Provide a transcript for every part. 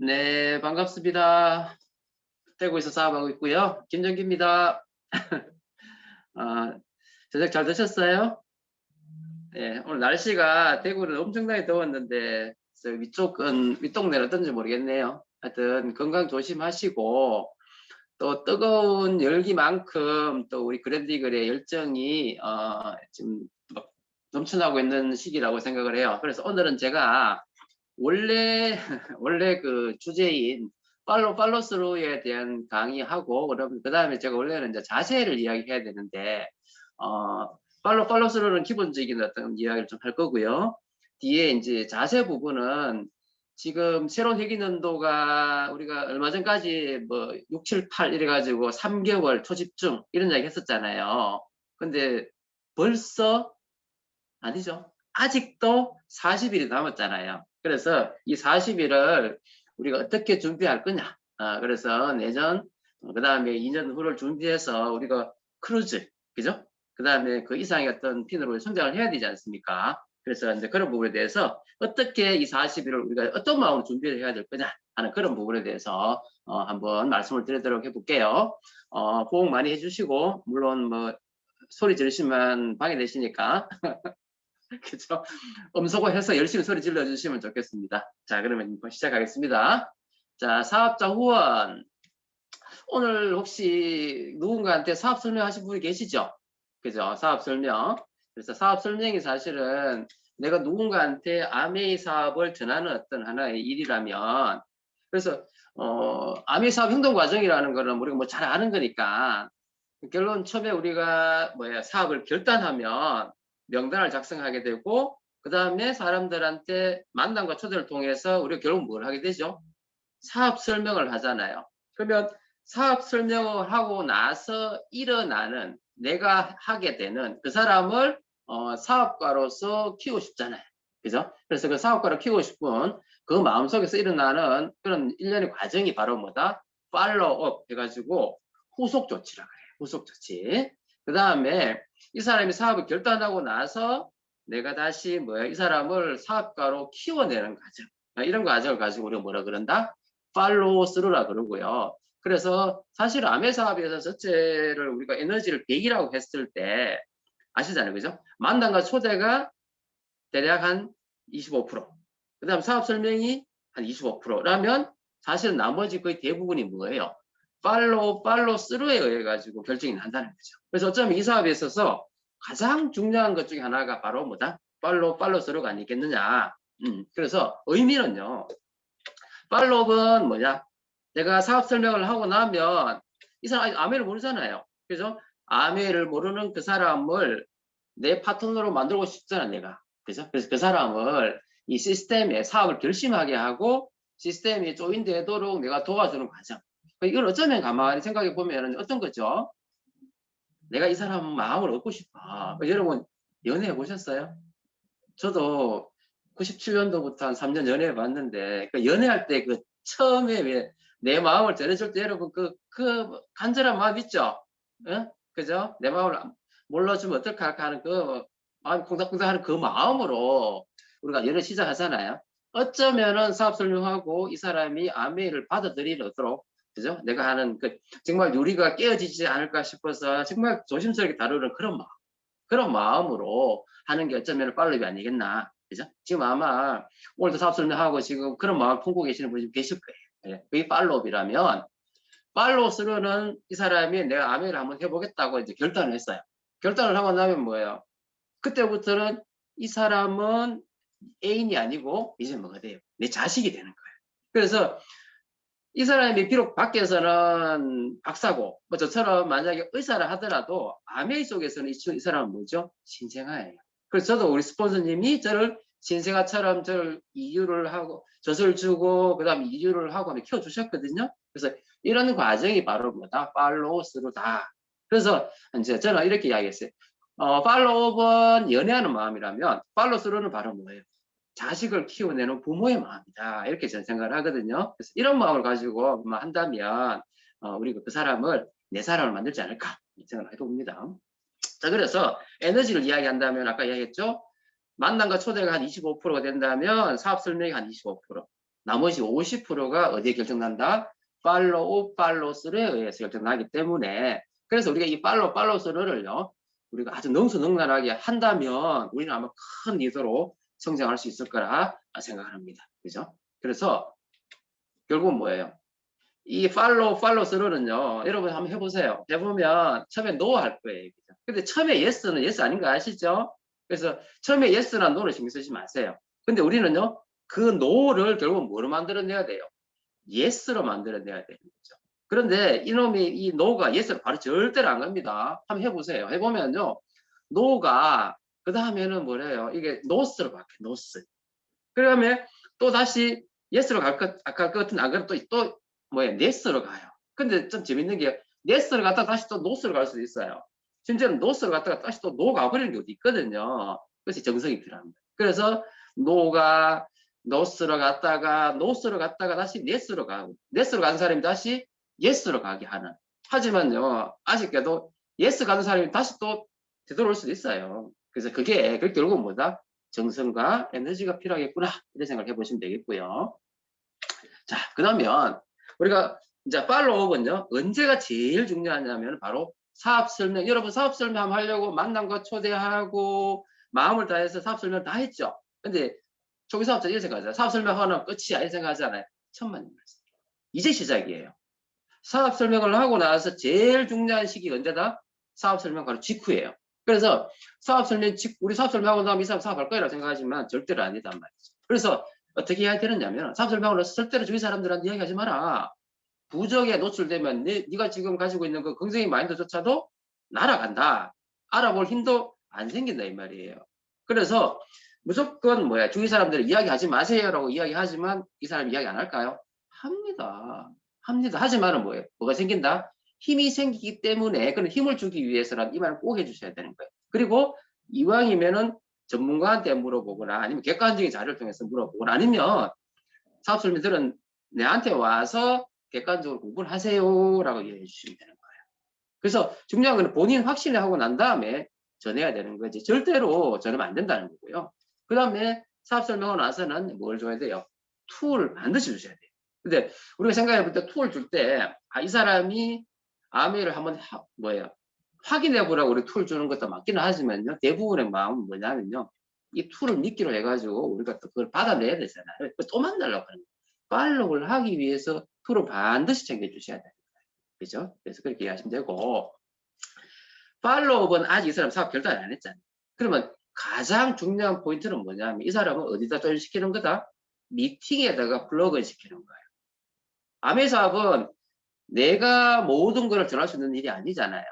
네, 반갑습니다. 대구에서 사업하고 있고요. 김정기입니다. 아, 저녁 잘 드셨어요? 네, 오늘 날씨가 대구는 엄청나게 더웠는데 위쪽은 윗동네는 어떤지 모르겠네요. 하여튼 건강 조심하시고 또 뜨거운 열기만큼 또 우리 그랜디글의 열정이 지금 막 넘쳐나고 있는 시기라고 생각을 해요. 그래서 오늘은 제가 원래 원래 그 주제인 팔로스루에 대한 강의하고 그 다음에 제가 원래는 이제 자세를 이야기해야 되는데 팔로스루는 기본적인 어떤 이야기를 좀 할 거고요. 뒤에 이제 자세 부분은 지금 새로운 회계연도가 우리가 얼마 전까지 뭐 6, 7, 8 이래가지고 3개월 초집중 이런 이야기 했었잖아요. 근데 벌써 아니죠. 아직도 40일이 남았잖아요. 그래서 이 40일을 우리가 어떻게 준비할 거냐. 그래서 내년, 그 다음에 2년 후를 준비해서 우리가 크루즈, 그죠? 그 다음에 그 이상의 어떤 핀으로 성장을 해야 되지 않습니까? 그래서 이제 그런 부분에 대해서 어떻게 이 40일을 우리가 어떤 마음으로 준비를 해야 될 거냐 하는 그런 부분에 대해서 한번 말씀을 드리도록 해볼게요. 호응 많이 해주시고, 물론 뭐 소리 지르시면 방해되시니까 그죠? 음소거 해서 열심히 소리 질러 주시면 좋겠습니다. 자, 그러면 시작하겠습니다. 자, 사업자 후원. 오늘 혹시 누군가한테 사업 설명하신 분이 계시죠? 그죠? 사업 설명. 그래서 사업 설명이 사실은 내가 누군가한테 아메이 사업을 전하는 어떤 하나의 일이라면, 그래서 아메이 사업 행동 과정이라는 거는 우리가 뭐 잘 아는 거니까 결론 처음에 우리가 사업을 결단하면 명단을 작성하게 되고 그 다음에 사람들한테 만남과 초대를 통해서 우리가 결국 뭘 하게 되죠? 사업 설명을 하잖아요. 그러면 사업 설명을 하고 나서 일어나는 내가 하게 되는 그 사람을 사업가로서 키우고 싶잖아요. 그죠? 그래서 그 사업가로 키우고 싶은 그 마음속에서 일어나는 그런 일련의 과정이 바로 뭐다? 팔로우업 해가지고 후속 조치라 그래요. 후속 조치. 그 다음에 이 사람이 사업을 결단하고 나서 내가 다시 이 사람을 사업가로 키워내는 과정. 이런 과정을 가지고 우리가 뭐라 그런다? 팔로우 스루라 그러고요. 그래서 사실 아메 사업에서 전체를 우리가 에너지를 100이라고 했을 때 아시잖아요. 그죠? 만남과 초대가 대략 한 25%. 그 다음 사업 설명이 한 25%라면 사실은 나머지 거의 대부분이 뭐예요? 팔로우 스루에 의해 가지고 결정이 난다는 거죠. 그래서 어쩌면 이 사업에 있어서 가장 중요한 것 중에 하나가 바로 뭐다? 팔로우 스루가 아니겠느냐. 그래서 의미는요. 팔로우는 뭐냐? 내가 사업 설명을 하고 나면 이 사람 아메를 모르잖아요. 그죠? 아메를 모르는 그 사람을 내 파트너로 만들고 싶잖아, 내가. 그죠? 그래서 그 사람을 이 시스템에 사업을 결심하게 하고 시스템이 조인되도록 내가 도와주는 과정. 이걸 어쩌면 가만히 생각해 보면 어떤 거죠? 내가 이 사람 마음을 얻고 싶어. 여러분, 연애해 보셨어요? 저도 97년도부터 한 3년 연애해 봤는데, 그 연애할 때 그 처음에 왜 내 마음을 전해줄 때 여러분 그 간절한 마음 있죠? 응? 그죠? 내 마음을 몰라주면 어떡할까 하는 그 마음 콩닥콩닥 하는 그 마음으로 우리가 연애 시작하잖아요. 어쩌면은 사업 설명하고 이 사람이 아메이를 받아들이도록, 그죠? 내가 하는 그 정말 유리가 깨어지지 않을까 싶어서 정말 조심스럽게 다루는 그런 마음으로 하는 게 어쩌면 팔로업이 아니겠나. 그죠? 지금 아마 오늘도 사업 설명하고 지금 그런 마음을 품고 계시는 분이 계실 거예요. 예, 그게 팔로업이라면, 팔로우스루는 이 사람이 내가 아메를 한번 해보겠다고 이제 결단을 했어요. 결단을 하고 나면 뭐예요? 그때부터는 이 사람은 애인이 아니고 이제 뭐가 돼요? 내 자식이 되는 거예요. 그래서 이 사람이 비록 밖에서는 박사고 뭐 저처럼 만약에 의사를 하더라도 아메이 속에서는 이 사람은 뭐죠? 신생아예요. 그래서 저도 우리 스폰서님이 저를 신생아처럼 저를 이유를 하고 젖을 주고 그 다음에 이유를 하고 키워주셨거든요. 그래서 이런 과정이 바로 뭐다? 팔로우스루다. 그래서 이제 저는 이렇게 이야기했어요. 팔로우업은 연애하는 마음이라면 팔로우스루는 바로 뭐예요? 자식을 키워내는 부모의 마음이다. 이렇게 저는 생각을 하거든요. 그래서 이런 마음을 가지고 한다면 우리가 그 사람을 내 사람을 만들지 않을까 생각을 해봅니다. 자, 그래서 에너지를 이야기한다면 아까 이야기했죠. 만남과 초대가 한 25%가 된다면 사업 설명이 한 25%. 나머지 50%가 어디에 결정난다? 팔로우, 팔로스루에 의해서 결정나기 때문에 그래서 우리가 이 팔로스루를요 우리가 아주 능수능란하게 한다면 우리는 아마 큰 리더로 성장할 수 있을 거라 생각합니다. 그죠? 그래서 결국은 뭐예요? 이 팔로스루는요 여러분 한번 해보세요. 해보면 처음에 노 할 거예요. 그죠? 근데 처음에 예스는 예스 아닌 거 아시죠? 그래서 처음에 예스나 노를 신경 쓰지 마세요. 근데 우리는요 그 노를 결국 뭐로 만들어내야 돼요? 예스로 만들어내야 되는 거죠. 그런데 이놈이 이 노가 예스로 바로 절대로 안 갑니다. 한번 해보세요. 해보면요 노가 그 다음에는 뭐래요? 이게 노스로 바뀌어요. 노스. 그러면 또 다시 예스로 갈 것 같은 안 그러면 또 뭐예요? 네스로 가요. 근데 좀 재밌는 게 네스로 갔다가 다시 또 노스로 갈 수도 있어요. 심지어는 노스로 갔다가 다시 또 노 가버리는 경우도 있거든요. 그것이 정성이 필요합니다. 그래서 노가 노스로 갔다가 다시 네스로 가고 네스로 가는 사람이 다시 예스로 가게 하는. 하지만요 아쉽게도 예스 가는 사람이 다시 또 되돌아올 수도 있어요. 그래서 그게 결국은 뭐다? 정성과 에너지가 필요하겠구나 이런 생각을 해보시면 되겠고요. 자 그러면 우리가 이제 팔로우업은요 언제가 제일 중요하냐면 바로 사업 설명. 여러분 사업 설명 하려고 만난 거 초대하고 마음을 다해서 사업 설명 다 했죠. 근데 초기 사업자 이렇게 생각하잖아요. 사업 설명하면 끝이야 이렇게 생각하잖아요. 천만의 말씀. 이제 시작이에요. 사업 설명을 하고 나서 제일 중요한 시기가 언제다? 사업 설명 바로 직후예요. 그래서 사업 설명 우리 사업 설명하고 나면 이 사람 사업할 거라고 생각하지만 절대로 아니단 말이죠. 그래서 어떻게 해야 되느냐면 사업 설명을 해서 절대로 주위 사람들한테 이야기하지 마라. 부정에 노출되면 네가 지금 가지고 있는 그 긍정의 마인드조차도 날아간다. 알아볼 힘도 안 생긴다 이 말이에요. 그래서 무조건 뭐야 주위 사람들 이야기하지 마세요라고 이야기하지만 이 사람이 이야기 안 할까요? 합니다. 하지만은 뭐예요? 뭐가 생긴다? 힘이 생기기 때문에 그런 힘을 주기 위해서라도 이 말을 꼭 해주셔야 되는 거예요. 그리고 이왕이면은 전문가한테 물어보거나 아니면 객관적인 자료를 통해서 물어보거나 아니면 사업 설명들은 내한테 와서 객관적으로 공부를 하세요라고 이야기해 주시면 되는 거예요. 그래서 중요한 건 본인 확신을 하고 난 다음에 전해야 되는 거지. 절대로 전하면 안 된다는 거고요. 그 다음에 사업 설명하고 나서는 뭘 줘야 돼요? 툴 반드시 주셔야 돼요. 근데 우리가 생각해 볼 때 툴 줄 때 이 사람이 아메이를 한번 확인해 보라고 우리 툴 주는 것도 맞기는 하지만요. 대부분의 마음은 뭐냐면요. 이 툴을 믿기로 해가지고 우리가 또 그걸 받아내야 되잖아요. 또 만나려고 하는 거예요. 팔로우를 하기 위해서 툴을 반드시 챙겨주셔야 돼요. 그죠? 그래서 그렇게 이해하시면 되고 팔로우업은 아직 이 사람 사업 결단을 안 했잖아요. 그러면 가장 중요한 포인트는 뭐냐면 이 사람은 어디다 조인시키는 거다? 미팅에다가 플러그인 시키는 거예요. 아메 사업은 내가 모든 걸 전할 수 있는 일이 아니잖아요.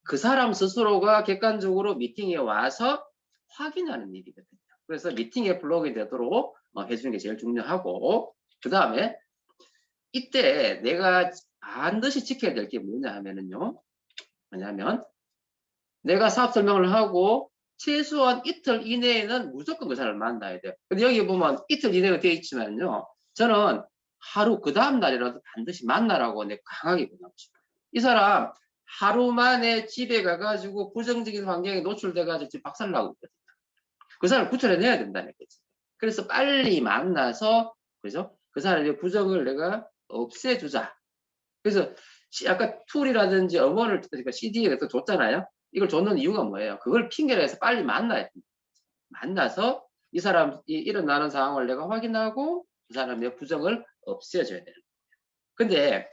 그 사람 스스로가 객관적으로 미팅에 와서 확인하는 일이거든요. 그래서 미팅에 플러그인 되도록 해주는 게 제일 중요하고 그 다음에 이때 내가 반드시 지켜야 될 게 뭐냐 하면은요. 뭐냐면 내가 사업 설명을 하고 최소한 이틀 이내에는 무조건 그 사람을 만나야 돼요. 근데 여기 보면 이틀 이내가 되어 있지만요. 저는 하루 그 다음 날이라도 반드시 만나라고 내가 강하게 권하고 싶어요. 이 사람 하루 만에 집에 가가지고 부정적인 환경에 노출돼가지고 지금 박살나고 있거든요. 그 사람을 구출해내야 된다는 거지. 그래서 빨리 만나서 그죠? 그 사람의 부정을 내가 없애주자. 그래서 아까 툴이라든지 음원을 그러니까 CD에 줬잖아요. 이걸 줬는 이유가 뭐예요? 그걸 핑계로 해서 빨리 만나야 됩니다. 만나서 이 사람이 일어나는 상황을 내가 확인하고 그 사람의 부정을 없애줘야 되는 거예요. 근데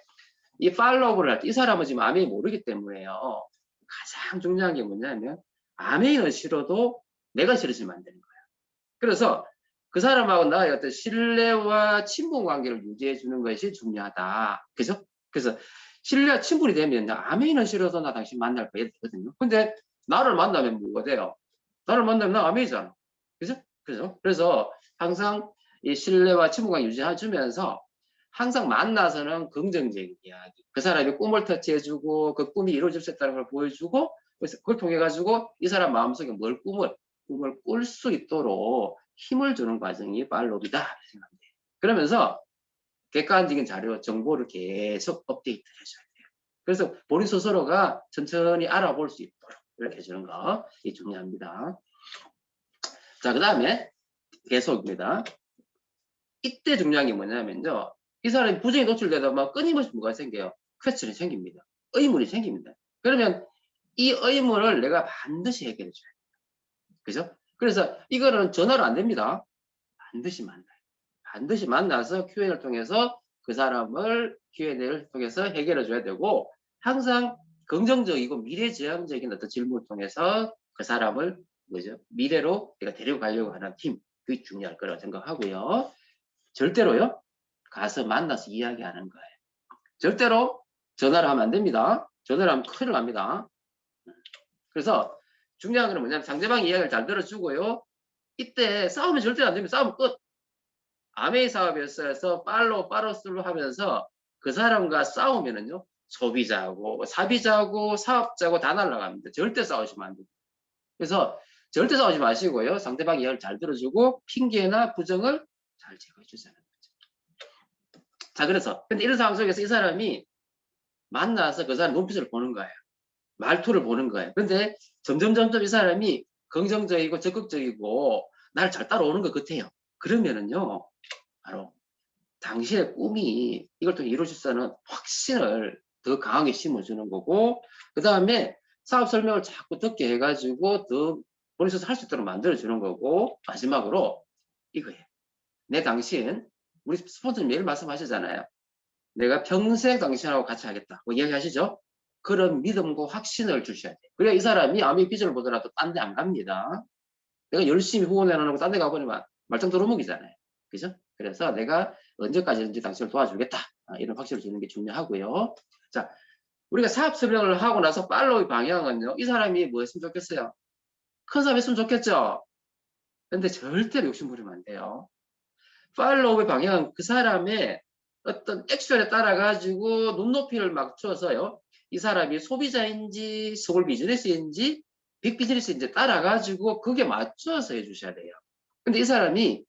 이 팔로우를 할 때 이 사람은 지금 아메이 모르기 때문에요. 가장 중요한 게 뭐냐면 아메이는 싫어도 내가 싫어지면 안 되는 거예요. 그래서 그 사람하고 나의 어떤 신뢰와 친분 관계를 유지해 주는 것이 중요하다. 그죠? 그래서 신뢰와 친분이 되면 아메이는 싫어서 나 당신 만날 거야 되거든요. 근데 나를 만나면 뭐가 돼요? 나를 만나면 나 아메이잖아. 그죠? 그죠? 그래서 항상 이 신뢰와 친분관계 유지해주면서 항상 만나서는 긍정적인 이야기. 그 사람이 꿈을 터치해주고 그 꿈이 이루어질 수 있다는 걸 보여주고 그래서 그걸 통해 가지고 이 사람 마음속에 꿈을 꿀 수 있도록 힘을 주는 과정이 팔로우이다 생각합니다. 그러면서 객관적인 자료, 정보를 계속 업데이트 해줘야 돼요. 그래서 본인 스스로가 천천히 알아볼 수 있도록 이렇게 해주는 거 중요합니다. 자, 그 다음에 계속입니다. 이때 중요한 게 뭐냐면요. 이 사람이 부정이 노출되다 막 끊임없이 뭐가 생겨요? 퀘스천이 생깁니다. 의문이 생깁니다. 그러면 이 의문을 내가 반드시 해결해 줘야 돼요. 그죠? 그래서 이거는 전화로 안 됩니다. 반드시 만나요. 반드시 만나서 Q&A를 통해서 그 사람을 Q&A를 통해서 해결해 줘야 되고, 항상 긍정적이고 미래지향적인 어떤 질문을 통해서 그 사람을 뭐죠? 미래로 내가 데리고 가려고 하는 팀, 그게 중요할 거라고 생각하고요. 절대로요, 가서 만나서 이야기하는 거예요. 절대로 전화를 하면 안 됩니다. 전화를 하면 큰일 납니다. 그래서 중요한 건 뭐냐면 상대방 이야기를 잘 들어주고요. 이때 싸우면 절대 안 됩니다. 싸우면 끝. 아메이 사업에서 팔로우 하면서 그 사람과 싸우면은요, 소비자하고 사비자하고 사업자하고 다 날아갑니다. 절대 싸우시면 안 됩니다. 그래서 절대 싸우지 마시고요. 상대방 이야기를 잘 들어주고 핑계나 부정을 잘 제거해 주세요. 자, 그래서 근데 이런 상황 속에서 이 사람이 만나서 그 사람 눈빛을 보는 거예요. 말투를 보는 거예요. 근데 점점 이 사람이 긍정적이고 적극적이고 날 잘 따라오는 것 같아요. 그러면은요, 바로 당신의 꿈이 이걸 통해 이루어질 수 있는 확신을 더 강하게 심어주는 거고, 그 다음에 사업 설명을 자꾸 듣게 해가지고 더 본인에서 할 수 있도록 만들어주는 거고, 마지막으로 이거예요. 내 당신, 우리 스폰서님 매일 말씀하시잖아요. 내가 평생 당신하고 같이 하겠다. 뭐 이야기하시죠? 그런 믿음과 확신을 주셔야 돼요. 그래야 이 사람이 아무리 비전을 보더라도 딴 데 안 갑니다. 내가 열심히 후원해놓고 딴 데 가버리면 말짱 도루묵이잖아요. 그죠? 그래서 내가 언제까지든지 당신을 도와주겠다. 이런 확신을 주는 게 중요하고요. 자, 우리가 사업 설명을 하고 나서 팔로우의 방향은요. 이 사람이 뭐 했으면 좋겠어요? 큰 사업 했으면 좋겠죠? 근데 절대로 욕심 부리면 안 돼요. 팔로우의 방향은 그 사람의 어떤 액션에 따라 가지고 눈높이를 맞춰서요. 이 사람이 소비자인지 스몰 비즈니스인지 빅 비즈니스인지 따라 가지고 그게 맞춰서 해주셔야 돼요. 근데 이 사람이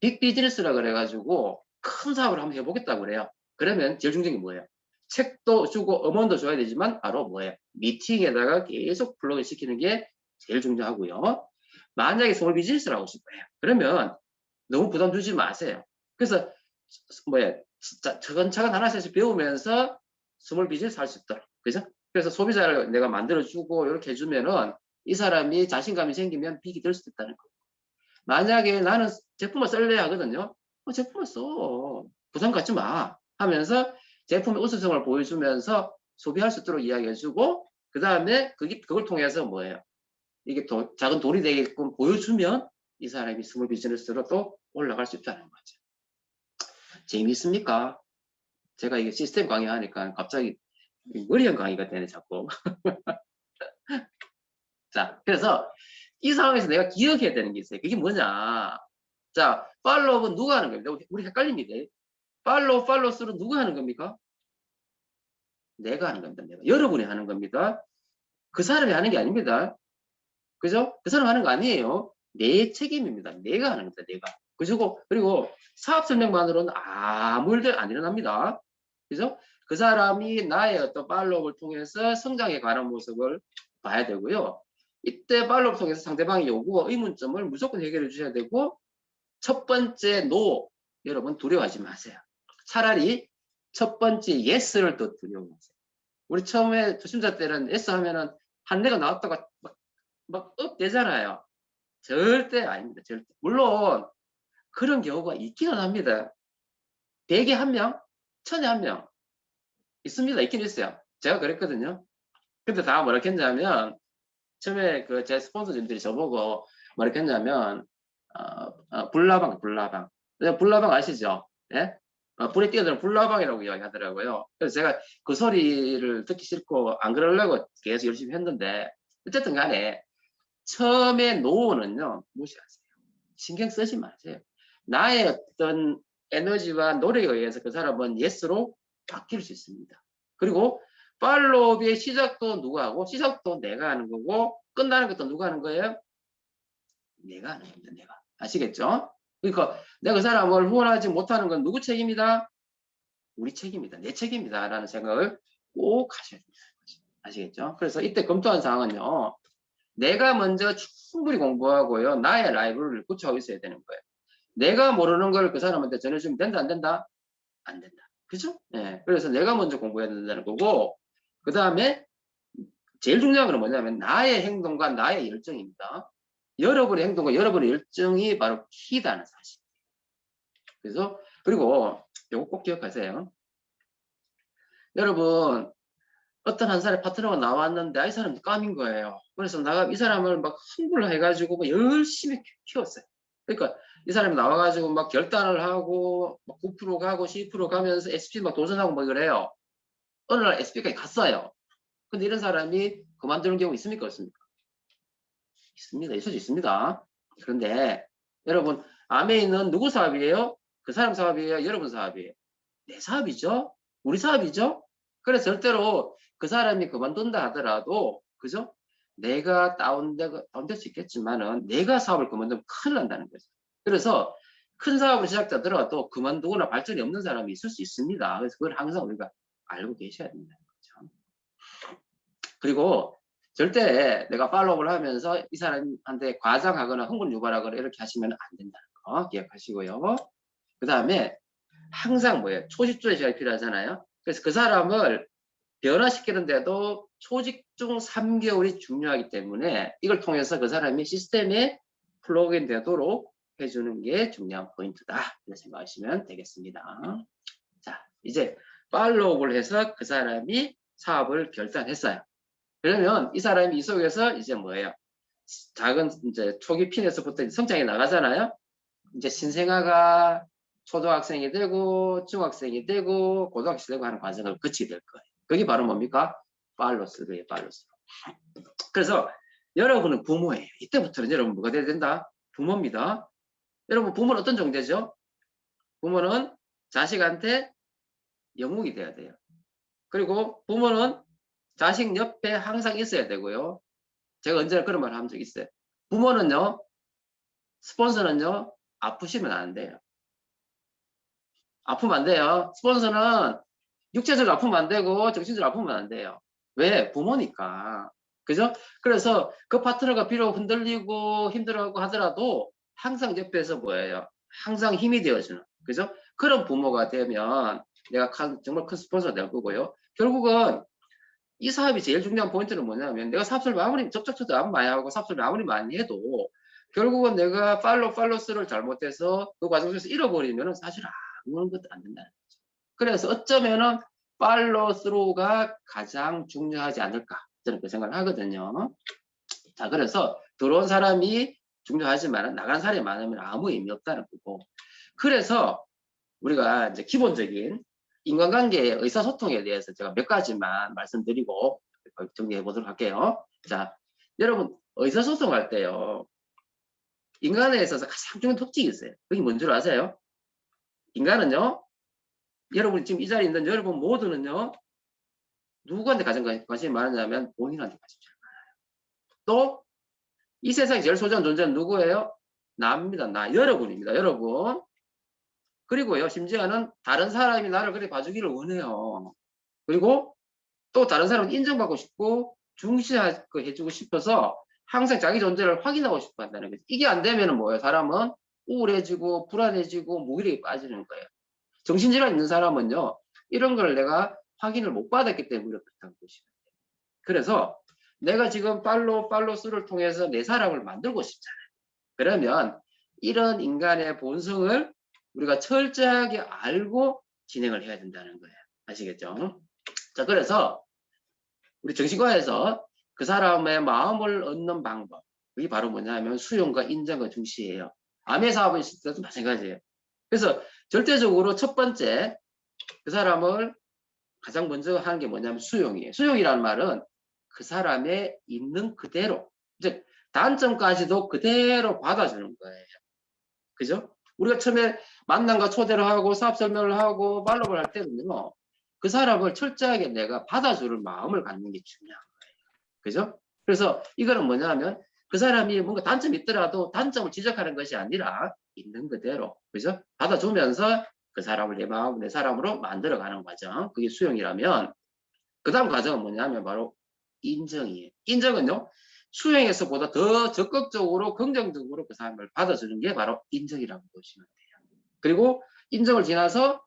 빅 비즈니스라 그래가지고 큰 사업을 한번 해보겠다고 그래요. 그러면 제일 중요한 게 뭐예요? 책도 주고 음원도 줘야 되지만 바로 뭐예요? 미팅에다가 계속 플러그 시키는 게 제일 중요하고요. 만약에 스몰 비즈니스를 하고 싶어요. 그러면 너무 부담 주지 마세요. 그래서 뭐야, 진짜 차근차근 하나씩 배우면서 스몰 비즈니스 할 수 있도록, 그죠? 그래서 소비자를 내가 만들어주고 이렇게 해주면은 이 사람이 자신감이 생기면 빅이 될 수도 있다는 거예요. 만약에 나는 제품을 쓸래야 하거든요. 제품을 써. 부담 갖지 마. 하면서 제품의 우수성을 보여주면서 소비할 수 있도록 이야기해주고, 그 다음에 그걸 통해서 뭐예요? 이게 작은 돈이 되게끔 보여주면 이 사람이 스몰 비즈니스로 또 올라갈 수 있다는 거죠. 재미있습니까? 제가 이게 시스템 강의하니까 갑자기 머리형 강의가 되네, 자꾸. 자, 그래서 이 상황에서 내가 기억해야 되는 게 있어요. 그게 뭐냐? 자, 팔로우는 누가 하는 겁니까? 우리 헷갈립니다. 팔로우스는 누가 하는 겁니까? 내가 하는 겁니다. 내가. 여러분이 하는 겁니다. 그 사람이 하는 게 아닙니다. 그죠? 그 사람 하는 거 아니에요. 내 책임입니다. 내가 하는 겁니다. 내가. 그리고 사업 설명만으로는 아무 일도 안 일어납니다. 그죠? 그 사람이 나의 어떤 팔로우를 통해서 성장해 가는 모습을 봐야 되고요. 이때 팔로우를 통해서 상대방의 요구와 의문점을 무조건 해결해 주셔야 되고, 첫 번째 노, 여러분 두려워하지 마세요. 차라리 첫 번째 예스를 더 두려워하세요. 우리 처음에 초심자 때는 예스 하면은 한 대가 나왔다가 막 되잖아요. 절대 아닙니다. 절대. 물론 그런 경우가 있기는 합니다. 100에 1명, 1000에 1명 있습니다. 있긴 있어요. 제가 그랬거든요. 근데 다 뭐라 했냐면, 처음에 그 제 스폰서님들이 저보고 뭐라 했냐면, 불나방. 불나방 아시죠? 예? 불에 뛰어드는 불나방이라고 이야기하더라고요. 그래서 제가 그 소리를 듣기 싫고 안 그러려고 계속 열심히 했는데, 어쨌든 간에 처음에 노는요, 무시하세요. 신경 쓰지 마세요. 나의 어떤 에너지와 노력에 의해서 그 사람은 예스로 바뀔 수 있습니다. 그리고 팔로우의 시작도 누가 하고, 시작도 내가 하는 거고, 끝나는 것도 누가 하는 거예요? 내가 하는 겁니다. 내가. 아시겠죠? 그러니까 내가 그 사람을 후원하지 못하는 건 누구 책임이다? 우리 책임이다. 내 책임이다. 라는 생각을 꼭 하셔야 됩니다. 아시겠죠? 그래서 이때 검토한 사항은요, 내가 먼저 충분히 공부하고요, 나의 라이브러리를 구축하고 있어야 되는 거예요. 내가 모르는 걸 그 사람한테 전해주면 된다, 안 된다? 안 된다. 그죠? 예. 그래서 내가 먼저 공부해야 된다는 거고, 그 다음에 제일 중요한 건 뭐냐면 나의 행동과 나의 열정입니다. 여러분의 행동과 여러분의 열정이 바로 키다는 사실. 그래서 그리고 이거 꼭 기억하세요. 여러분 어떤 한 사람의 파트너가 나왔는데 이 사람이 까민 거예요. 그래서 이 사람을 막 흥분을 해가지고 막 열심히 키웠어요. 그러니까 이 사람이 나와가지고 막 결단을 하고 막 9% 가고 10% 가면서 SP 막 도전하고 막 그래요. 어느 날 SP까지 갔어요. 근데 이런 사람이 그만두는 경우 있습니까? 없습니까? 있습니다. 있을 수 있습니다. 그런데 여러분 암에 있는 누구 사업이에요? 그 사람 사업이에요? 여러분 사업이에요? 내 사업이죠. 우리 사업이죠. 그래서 절대로 그 사람이 그만둔다 하더라도 그죠? 내가 다운될 수 있겠지만은 내가 사업을 그만두면 큰일 난다는 거죠. 그래서 큰 사업을 시작하더라도 그만두거나 발전이 없는 사람이 있을 수 있습니다. 그래서 그걸 항상 우리가 알고 계셔야 된다는 거죠. 그리고 절대 내가 팔로우를 하면서 이 사람한테 과장하거나 흥분 유발하거나 이렇게 하시면 안 된다는 거 기억하시고요. 그 다음에 항상 뭐예요? 초집중의 시간이 필요하잖아요. 그래서 그 사람을 변화시키는데도 초집중 3개월이 중요하기 때문에 이걸 통해서 그 사람이 시스템에 플러그인 되도록 해주는 게 중요한 포인트다. 이렇게 생각하시면 되겠습니다. 자, 이제 팔로우를 해서 그 사람이 사업을 결단했어요. 그러면 이 사람이 이 속에서 이제 뭐예요? 작은 이제 초기 핀에서부터 성장이 나가잖아요. 이제 신생아가 초등학생이 되고 중학생이 되고 고등학생이 되고 하는 과정을 거치게 될 거예요. 그게 바로 뭡니까? 팔로스예요. 팔로스. 그래서 여러분은 부모예요. 이때부터는 여러분 뭐가 돼야 된다? 부모입니다. 여러분 부모는 어떤 존재죠? 부모는 자식한테 영웅이 돼야 돼요. 그리고 부모는 자식 옆에 항상 있어야 되고요. 제가 언제나 그런 말 한 적 있어요. 부모는요, 스폰서는요, 아프시면 안 돼요. 아프면 안 돼요. 스폰서는 육체적으로 아프면 안 되고 정신적으로 아프면 안 돼요. 왜? 부모니까. 그죠? 그래서 그 파트너가 비록 흔들리고 힘들어하고 하더라도 항상 옆에서 뭐예요? 항상 힘이 되어주는. 그죠? 그런 부모가 되면 내가 정말 큰 스폰서가 될 거고요. 결국은 이 사업이 제일 중요한 포인트는 뭐냐면 내가 사업을 아무리 접촉처도 안 많이 하고 사업을 아무리 많이 해도 결국은 내가 팔로스를 잘못해서 그 과정 속에서 잃어버리면 사실 아무것도 안 된다는 거죠. 그래서 어쩌면은 팔로스루가 가장 중요하지 않을까 저는 그 생각을 하거든요. 자, 그래서 들어온 사람이 중요하지만 나간 사람이 많으면 아무 의미 없다는 거고. 그래서 우리가 이제 기본적인 인간관계의 의사소통에 대해서 제가 몇 가지만 말씀드리고 정리해 보도록 할게요. 자, 여러분 의사소통할 때요. 인간에 있어서 가장 중요한 특징이 있어요. 그게 뭔 줄 아세요? 인간은요. 여러분 지금 이 자리에 있는 여러분 모두는요. 누구한테 가장 관심이 많으냐면 본인한테 관심이 제일 많아요. 또 이 세상에 제일 소중한 존재는 누구예요? 나입니다. 나. 여러분입니다. 여러분. 그리고요. 심지어는 다른 사람이 나를 그렇게 봐주기를 원해요. 그리고 또 다른 사람은 인정받고 싶고 중시하고 해주고 싶어서 항상 자기 존재를 확인하고 싶어 한다는 거죠. 이게 안 되면 뭐예요? 사람은 우울해지고 불안해지고 무기력에 빠지는 거예요. 정신질환 있는 사람은요. 이런 걸 내가 확인을 못 받았기 때문에 그렇다는 것이에요. 그래서 내가 지금 팔로스를 통해서 내 사람을 만들고 싶잖아요. 그러면 이런 인간의 본성을 우리가 철저하게 알고 진행을 해야 된다는 거예요. 아시겠죠? 자, 그래서 우리 정신과에서 그 사람의 마음을 얻는 방법, 그게 바로 뭐냐면 수용과 인정과 중시예요. 암의 사업을 있을 때도 마찬가지예요. 그래서 절대적으로 첫 번째 그 사람을 가장 먼저 하는 게 뭐냐면 수용이에요. 수용이라는 말은 그 사람의 있는 그대로, 즉 단점까지도 그대로 받아주는 거예요. 그죠? 우리가 처음에 만남과 초대를 하고 사업 설명을 하고 팔로우를 할 때는요. 그 사람을 철저하게 내가 받아주는 마음을 갖는 게 중요한 거예요. 그죠? 그래서 이거는 뭐냐면 그 사람이 뭔가 단점이 있더라도 단점을 지적하는 것이 아니라 있는 그대로, 그죠? 받아주면서 그 사람을 내 마음, 내 사람으로 만들어가는 과정. 그게 수용이라면 그 다음 과정은 뭐냐면 바로 인정이에요. 인정은요. 수행에서보다 더 적극적으로 긍정적으로 그 사람을 받아주는 게 바로 인정이라고 보시면 돼요. 그리고 인정을 지나서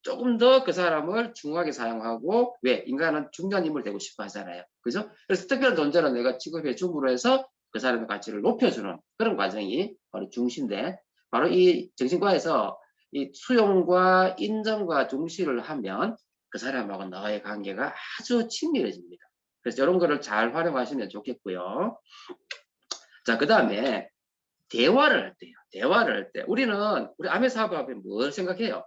조금 더 그 사람을 중요하게 사용하고, 왜? 인간은 중요한 인물 되고 싶어 하잖아요. 그죠? 그래서 특별한 존재로 내가 취급해 줌으로 해서 그 사람의 가치를 높여주는 그런 과정이 바로 중시인데, 바로 이 정신과에서 이 수용과 인정과 중시를 하면 그 사람하고 너의 관계가 아주 친밀해집니다. 그래서 이런 거를 잘 활용하시면 좋겠고요. 자, 그 다음에 대화를 할 때요. 대화를 할 때 우리 아메 사업하면 뭘 생각해요?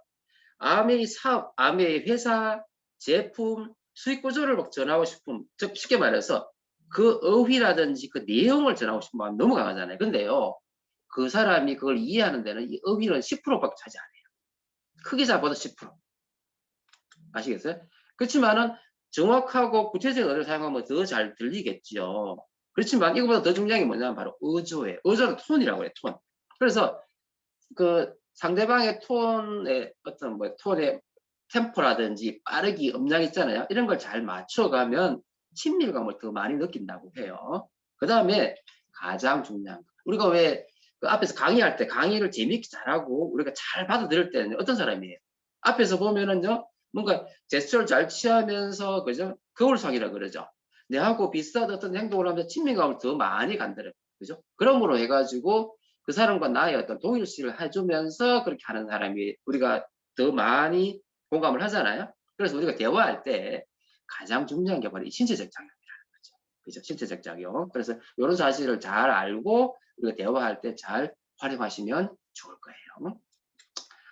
아메이 사업, 아메이 회사, 제품, 수익 구조를 막 전하고 싶으면, 즉 쉽게 말해서 그 어휘라든지 그 내용을 전하고 싶은 마음이 너무 강하잖아요. 근데요, 그 사람이 그걸 이해하는 데는 이 어휘는 10%밖에 차지 안 해요. 크게 잡아도 10%. 아시겠어요? 그렇지만은 정확하고 구체적인 어휘를 사용하면 더 잘 들리겠죠. 그렇지만 이거보다 더 중요한 게 뭐냐면 바로 어조예요. 어조는 톤이라고 해요, 톤. 그래서 그 상대방의 톤의 어떤 뭐 톤의 템포라든지 빠르기, 음량 있잖아요. 이런 걸 잘 맞춰가면 친밀감을 더 많이 느낀다고 해요. 그 다음에 가장 중요한 거. 우리가 왜 그 앞에서 강의할 때 강의를 재밌게 잘하고 우리가 잘 받아들일 때는 어떤 사람이에요? 앞에서 보면은요, 뭔가 제스처를 잘 취하면서, 그죠? 거울상이라 그러죠. 내하고 비슷한 어떤 행동을 하면서 친밀감을 더 많이 간다는, 그죠? 그러므로 해가지고 그 사람과 나의 어떤 동일시를 해주면서 그렇게 하는 사람이 우리가 더 많이 공감을 하잖아요. 그래서 우리가 대화할 때 가장 중요한 게 바로 이 신체적 작용이라는 거죠. 그죠? 신체적 작용. 그래서 이런 사실을 잘 알고 우리가 대화할 때 잘 활용하시면 좋을 거예요.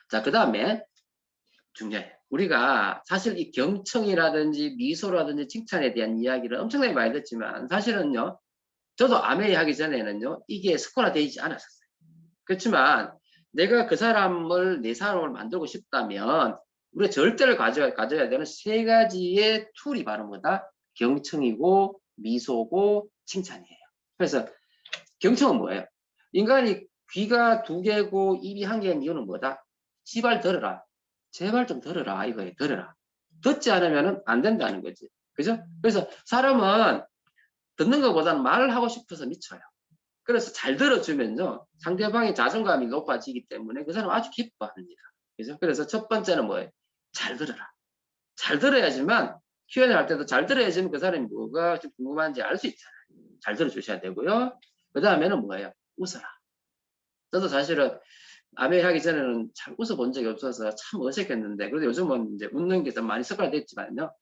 자, 그 다음에 중요해요. 우리가 사실 이 경청이라든지 미소라든지 칭찬에 대한 이야기를 엄청나게 많이 듣지만 사실은요, 저도 아메이 하기 전에는요, 이게 습관화되지 않았었어요. 그렇지만 내가 그 사람을, 내 사람을 만들고 싶다면 우리가 절대를 가져야 되는 세 가지의 툴이 바로 뭐다? 경청이고 미소고 칭찬이에요. 그래서 경청은 뭐예요? 인간이 귀가 두 개고 입이 한 개인 이유는 뭐다? 제발 들어라. 제발 좀 들어라. 이거예요. 들어라. 듣지 않으면 안 된다는 거지. 그죠? 그래서 사람은 듣는 것보다는 말을 하고 싶어서 미쳐요. 그래서 잘 들어주면요, 상대방의 자존감이 높아지기 때문에 그 사람 아주 기뻐합니다. 그죠? 그래서 첫 번째는 뭐예요? 잘 들어라. 잘 들어야지만, 표현을 할 때도 잘 들어야지만 그 사람이 뭐가 좀 궁금한지 알 수 있잖아요. 잘 들어주셔야 되고요. 그 다음에는 뭐예요? 웃어라. 저도 사실은 아메 하기 전에는 잘 웃어본 적이 없어서 참 어색했는데, 그래도 요즘은 이제 웃는 게 좀 많이 습관됐지만요,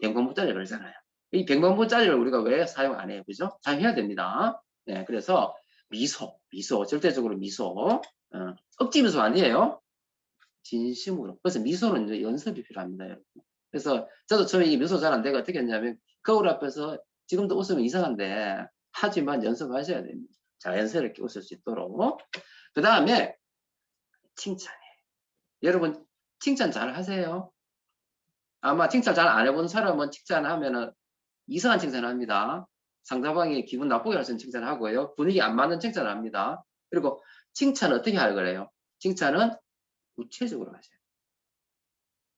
100만보짜리 그러잖아요. 이 100만보짜리를 우리가 왜 사용 안 해요? 그죠? 사용해야 됩니다. 네, 그래서 미소, 절대적으로 미소. 억지 미소 아니에요. 진심으로. 그래서 미소는 이제 연습이 필요합니다, 여러분. 그래서 저도 처음에 이 미소 잘 안 되고 어떻게 했냐면, 거울 앞에서 지금도 웃으면 이상한데, 하지만 연습하셔야 됩니다. 자연스럽게 웃을 수 있도록. 그 다음에 칭찬이에요. 여러분, 칭찬 잘 하세요? 아마 칭찬 잘 안 해본 사람은 칭찬하면은 이상한 칭찬을 합니다. 상대방이 기분 나쁘게 할 수 있는 칭찬을 하고요. 분위기 안 맞는 칭찬을 합니다. 그리고 칭찬은 어떻게 할 거래요? 칭찬은 구체적으로 하세요.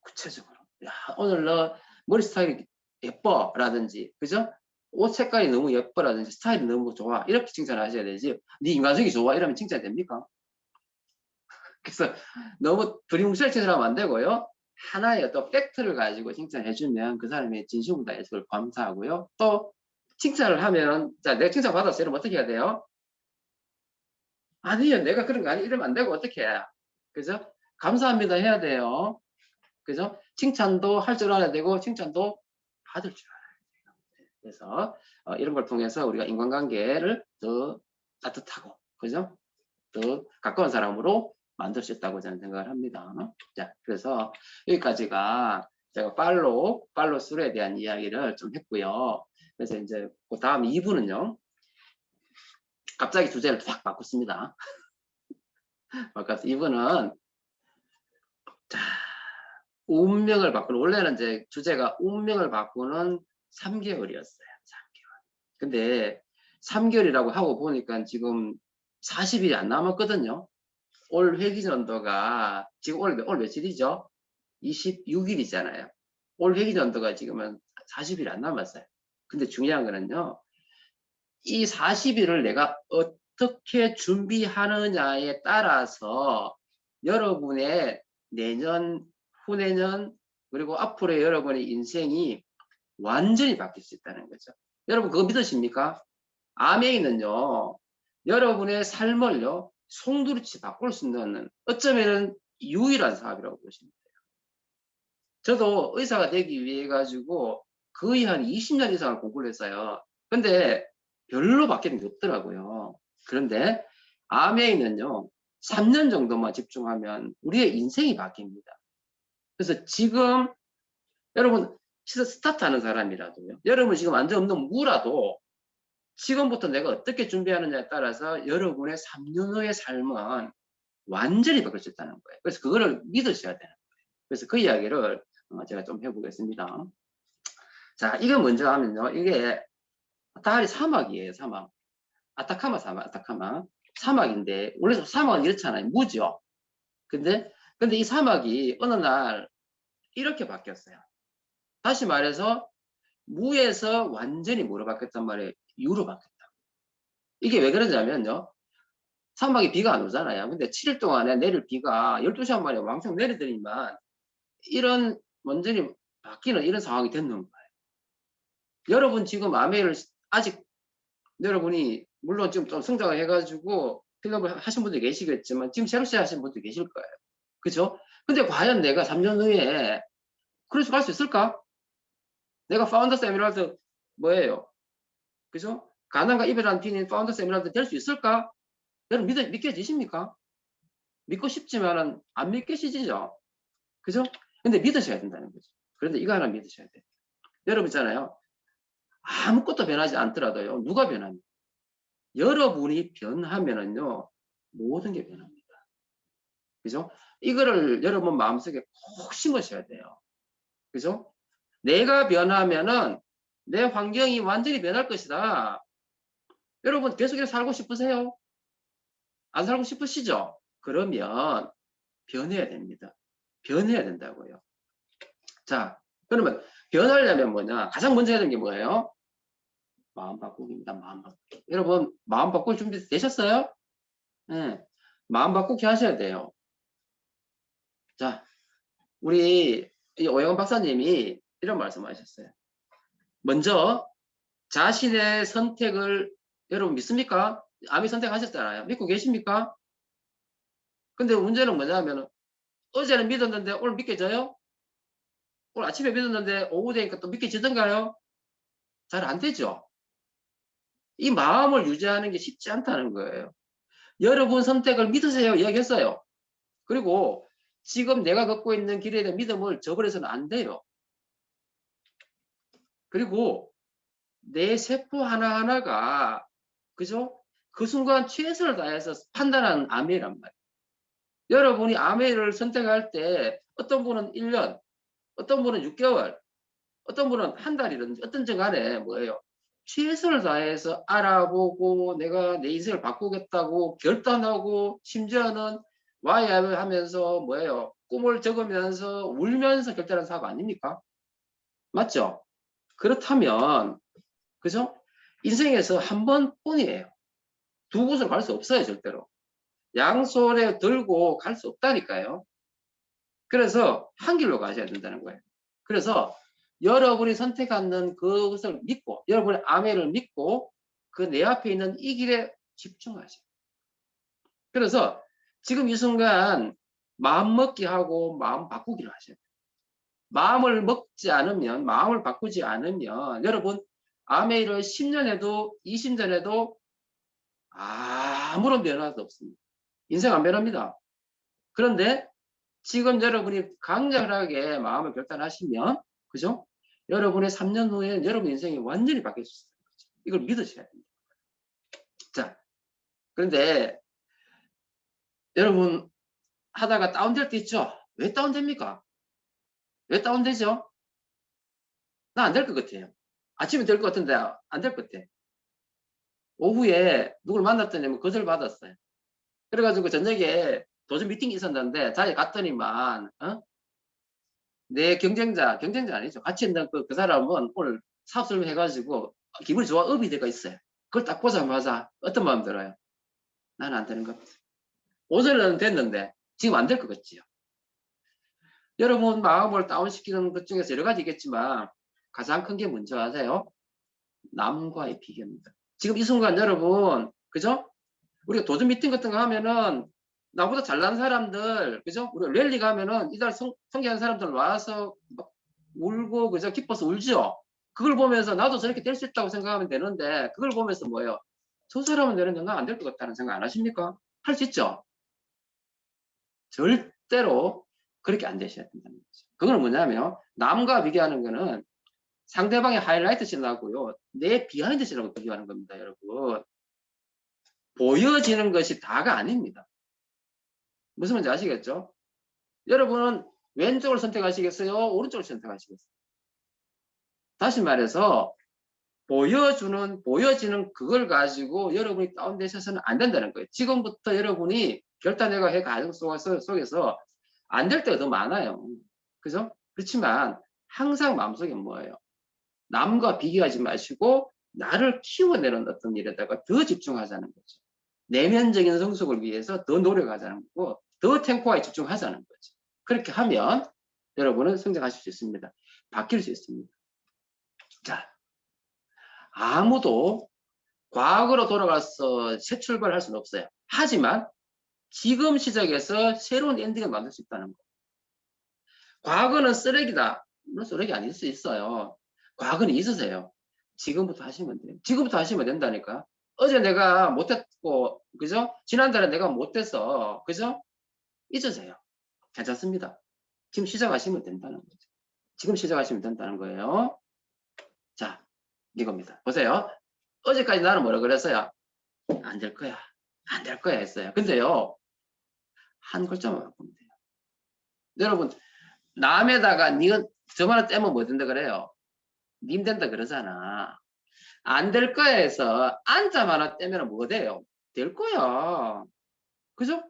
구체적으로. 야, 오늘 너 머리 스타일이 예뻐 라든지, 그죠? 옷 색깔이 너무 예뻐라든지 스타일이 너무 좋아, 이렇게 칭찬을 하셔야 되지. 네 인간성이 좋아 이러면 칭찬이 됩니까? 그래서 너무 두리뭉실 칭찬하면 안 되고요. 하나의 어떤 팩트를 가지고 칭찬해주면 그 사람의 진심을 다해서 그걸 감사하고요. 또 칭찬을 하면, 자, 내가 칭찬 받았어요. 이러면 어떻게 해야 돼요? 아니요, 내가 그런 거 아니, 이러면 안 되고 어떻게 해요? 그죠? 감사합니다 해야 돼요. 그죠? 칭찬도 할 줄 알아야 되고 칭찬도 받을 줄 알아야 돼요. 그래서 이런 걸 통해서 우리가 인간관계를 더 따뜻하고, 그죠? 더 가까운 사람으로 만들 수 있다고 저는 생각을 합니다. 자, 그래서 여기까지가 제가 팔로 스루에 대한 이야기를 좀 했고요. 그래서 이제 그 다음 2부는요, 갑자기 주제를 확 바꿨습니다. 바꿔서 2부는 자, 운명을 바꾸는, 원래는 이제 주제가 운명을 바꾸는 3개월이었어요. 3개월. 근데 3개월이라고 하고 보니까 지금 40일이 안 남았거든요. 올 회기년도가 지금 올 며칠이죠? 26일이잖아요. 올 회기년도가 지금은 40일 안 남았어요. 근데 중요한 거는요, 이 40일을 내가 어떻게 준비하느냐에 따라서 여러분의 내년, 후내년, 그리고 앞으로의 여러분의 인생이 완전히 바뀔 수 있다는 거죠. 여러분 그거 믿으십니까? 아메이는요, 여러분의 삶을요, 송두리째 바꿀 수 있는 어쩌면 유일한 사업이라고 보시면 돼요. 저도 의사가 되기 위해 가지고 거의 한 20년 이상을 공부를 했어요. 근데 별로 바뀌는 게 없더라고요. 그런데 아메이는요, 3년 정도만 집중하면 우리의 인생이 바뀝니다. 그래서 지금 여러분 스타트 하는 사람이라도요, 여러분 지금 완전 없는 무라도 지금부터 내가 어떻게 준비하느냐에 따라서 여러분의 3년 후의 삶은 완전히 바뀔 수 있다는 거예요. 그래서 그거를 믿으셔야 되는 거예요. 그래서 그 이야기를 제가 좀 해보겠습니다. 자, 이거 먼저 하면요. 이게 다하리 사막이에요. 사막. 아타카마 사막, 아타카마. 사막인데 원래 사막은 이렇잖아요. 무죠. 근데 이 사막이 어느 날 이렇게 바뀌었어요. 다시 말해서 무에서 완전히 뭐로 바뀌었단 말이에요. 유로 바뀌었다. 이게 왜 그러냐면요. 사막에 비가 안 오잖아요. 근데 7일 동안에 내릴 비가 12시간 만에 왕창 내리더니만 이런 완전히 바뀌는 이런 상황이 됐는 거예요. 여러분 지금 아메이를 아직 여러분이 물론 지금 좀 성장을 해가지고 필업을 하신 분도 계시겠지만 지금 새로 시작하신 분도 계실 거예요. 그죠? 근데 과연 내가 3년 후에 크루즈 갈 수 있을까? 내가 파운더스 에메랄드 뭐예요? 그죠? 가난과 이별한 핀인 파운더스 에메랄드 될 수 있을까? 여러분 믿겨지십니까? 믿고 싶지만은 안 믿겨지죠? 그죠? 근데 믿으셔야 된다는 거죠. 그런데 이거 하나 믿으셔야 돼요. 여러분 있잖아요. 아무것도 변하지 않더라도요. 누가 변합니까? 여러분이 변하면은요. 모든 게 변합니다. 그죠? 이거를 여러분 마음속에 꼭 심으셔야 돼요. 그죠? 내가 변하면은 내 환경이 완전히 변할 것이다. 여러분 계속 살고 싶으세요? 안 살고 싶으시죠? 그러면 변해야 됩니다. 변해야 된다고요. 자, 그러면 변하려면 뭐냐? 가장 먼저 해야 되는 게 뭐예요? 마음 바꾸기입니다. 마음 바꾸기. 여러분, 마음 바꿀 준비 되셨어요? 네. 마음 바꾸기 하셔야 돼요. 자, 우리 오영훈 박사님이 이런 말씀 하셨어요. 먼저 자신의 선택을 여러분 믿습니까? 아미 선택하셨잖아요. 믿고 계십니까? 근데 문제는 뭐냐면 어제는 믿었는데 오늘 믿겨져요? 오늘 아침에 믿었는데 오후 되니까 또 믿겨지던가요? 잘 안 되죠. 이 마음을 유지하는 게 쉽지 않다는 거예요. 여러분 선택을 믿으세요. 이야기했어요. 그리고 지금 내가 걷고 있는 길에 대한 믿음을 저버려서는 안 돼요. 그리고 내 세포 하나하나가 그죠? 그 순간 최선을 다해서 판단하는 아메란 말이에요. 여러분이 아메를 선택할 때 어떤 분은 1년, 어떤 분은 6개월, 어떤 분은 한 달이든지 어떤지 간에 뭐예요? 최선을 다해서 알아보고 내가 내 인생을 바꾸겠다고 결단하고 심지어는 와이야를 하면서 뭐예요? 꿈을 적으면서 울면서 결단한 사업 아닙니까? 맞죠? 그렇다면 그죠? 인생에서 한 번뿐이에요. 두 곳을 갈 수 없어요, 절대로. 양손에 들고 갈 수 없다니까요. 그래서 한 길로 가셔야 된다는 거예요. 그래서 여러분이 선택하는 그것을 믿고 여러분의 아멘을 믿고 그 내 앞에 있는 이 길에 집중하세요. 그래서 지금 이 순간 마음 먹기 하고 마음 바꾸기를 하셔야 돼요. 마음을 먹지 않으면 마음을 바꾸지 않으면 여러분 아멘을 10년 해도 20년 해도 아무런 변화도 없습니다. 인생 안 변합니다. 그런데 지금 여러분이 강렬하게 마음을 결단하시면 그죠? 여러분의 3년 후에 여러분 인생이 완전히 바뀔 수 있어요. 이걸 믿으셔야 됩니다. 자, 그런데 여러분 하다가 다운될 때 있죠? 왜 다운됩니까? 왜 다운되죠? 나 안 될 것 같아요. 아침에 될 것 같은데 안 될 것 같아. 오후에 누굴 만났더니 거절 받았어요. 그래가지고 저녁에 도전 미팅이 있었는데 자리에 갔더니만 내 경쟁자 아니죠. 같이 있는 그 사람은 오늘 사업 설명해가지고 기분이 좋아 업이 되가 있어요. 그걸 딱 보자마자 어떤 마음 들어요? 나는 안 되는 것 같아. 오전에는 됐는데 지금 안 될 것 같지요. 여러분 마음을 다운시키는 것 중에서 여러 가지 있겠지만 가장 큰 게 뭔지 아세요? 남과의 비교입니다. 지금 이 순간 여러분, 그죠? 우리가 도전 미팅 같은 거 하면은 나보다 잘난 사람들, 그죠? 우리 랠리 가면은 이달 성공한 사람들 와서 막 울고, 그죠? 기뻐서 울죠? 그걸 보면서 나도 저렇게 될 수 있다고 생각하면 되는데, 그걸 보면서 뭐예요? 저 사람은 되는 건가 안 될 것 같다는 생각 안 하십니까? 할 수 있죠? 절대로 그렇게 안 되셔야 된다는 거죠. 그건 뭐냐면, 남과 비교하는 거는 상대방의 하이라이트 씬하고요, 내 비하인드 씬하고 비교하는 겁니다, 여러분. 보여지는 것이 다가 아닙니다. 무슨 말인지 아시겠죠? 여러분은 왼쪽을 선택하시겠어요? 오른쪽을 선택하시겠어요? 다시 말해서 보여지는 그걸 가지고 여러분이 다운되셔서는 안 된다는 거예요. 지금부터 여러분이 결단해가 해 가정 속에서 안 될 때가 더 많아요. 그죠? 그렇지만 항상 마음속에 뭐예요? 남과 비교하지 마시고 나를 키워내는 어떤 일에다가 더 집중하자는 거죠. 내면적인 성숙을 위해서 더 노력하자는 거고 더 탱고에 집중하자는 거죠. 그렇게 하면 여러분은 성장하실 수 있습니다. 바뀔 수 있습니다. 자, 아무도 과거로 돌아가서 새 출발할 수는 없어요. 하지만 지금 시작해서 새로운 엔딩을 만들 수 있다는 거. 과거는 쓰레기다. 물론 쓰레기 아닐 수 있어요. 과거는 잊으세요. 지금부터 하시면 돼요. 지금부터 하시면 된다니까. 어제 내가 못했고, 그죠? 지난달에 내가 못해서, 그죠? 잊으세요. 괜찮습니다. 지금 시작하시면 된다는 거죠. 지금 시작하시면 된다는 거예요. 자, 이겁니다. 보세요. 어제까지 나는 뭐라 그랬어요? 안 될 거야. 안 될 거야 했어요. 근데요, 한 글자만 바꾸면 돼요. 여러분, 남에다가 니가 저만을 떼면 뭐 된다 그래요? 님 된다 그러잖아. 안 될 거야 해서 안자만 하나 떼면 뭐 돼요? 될 거야. 그죠?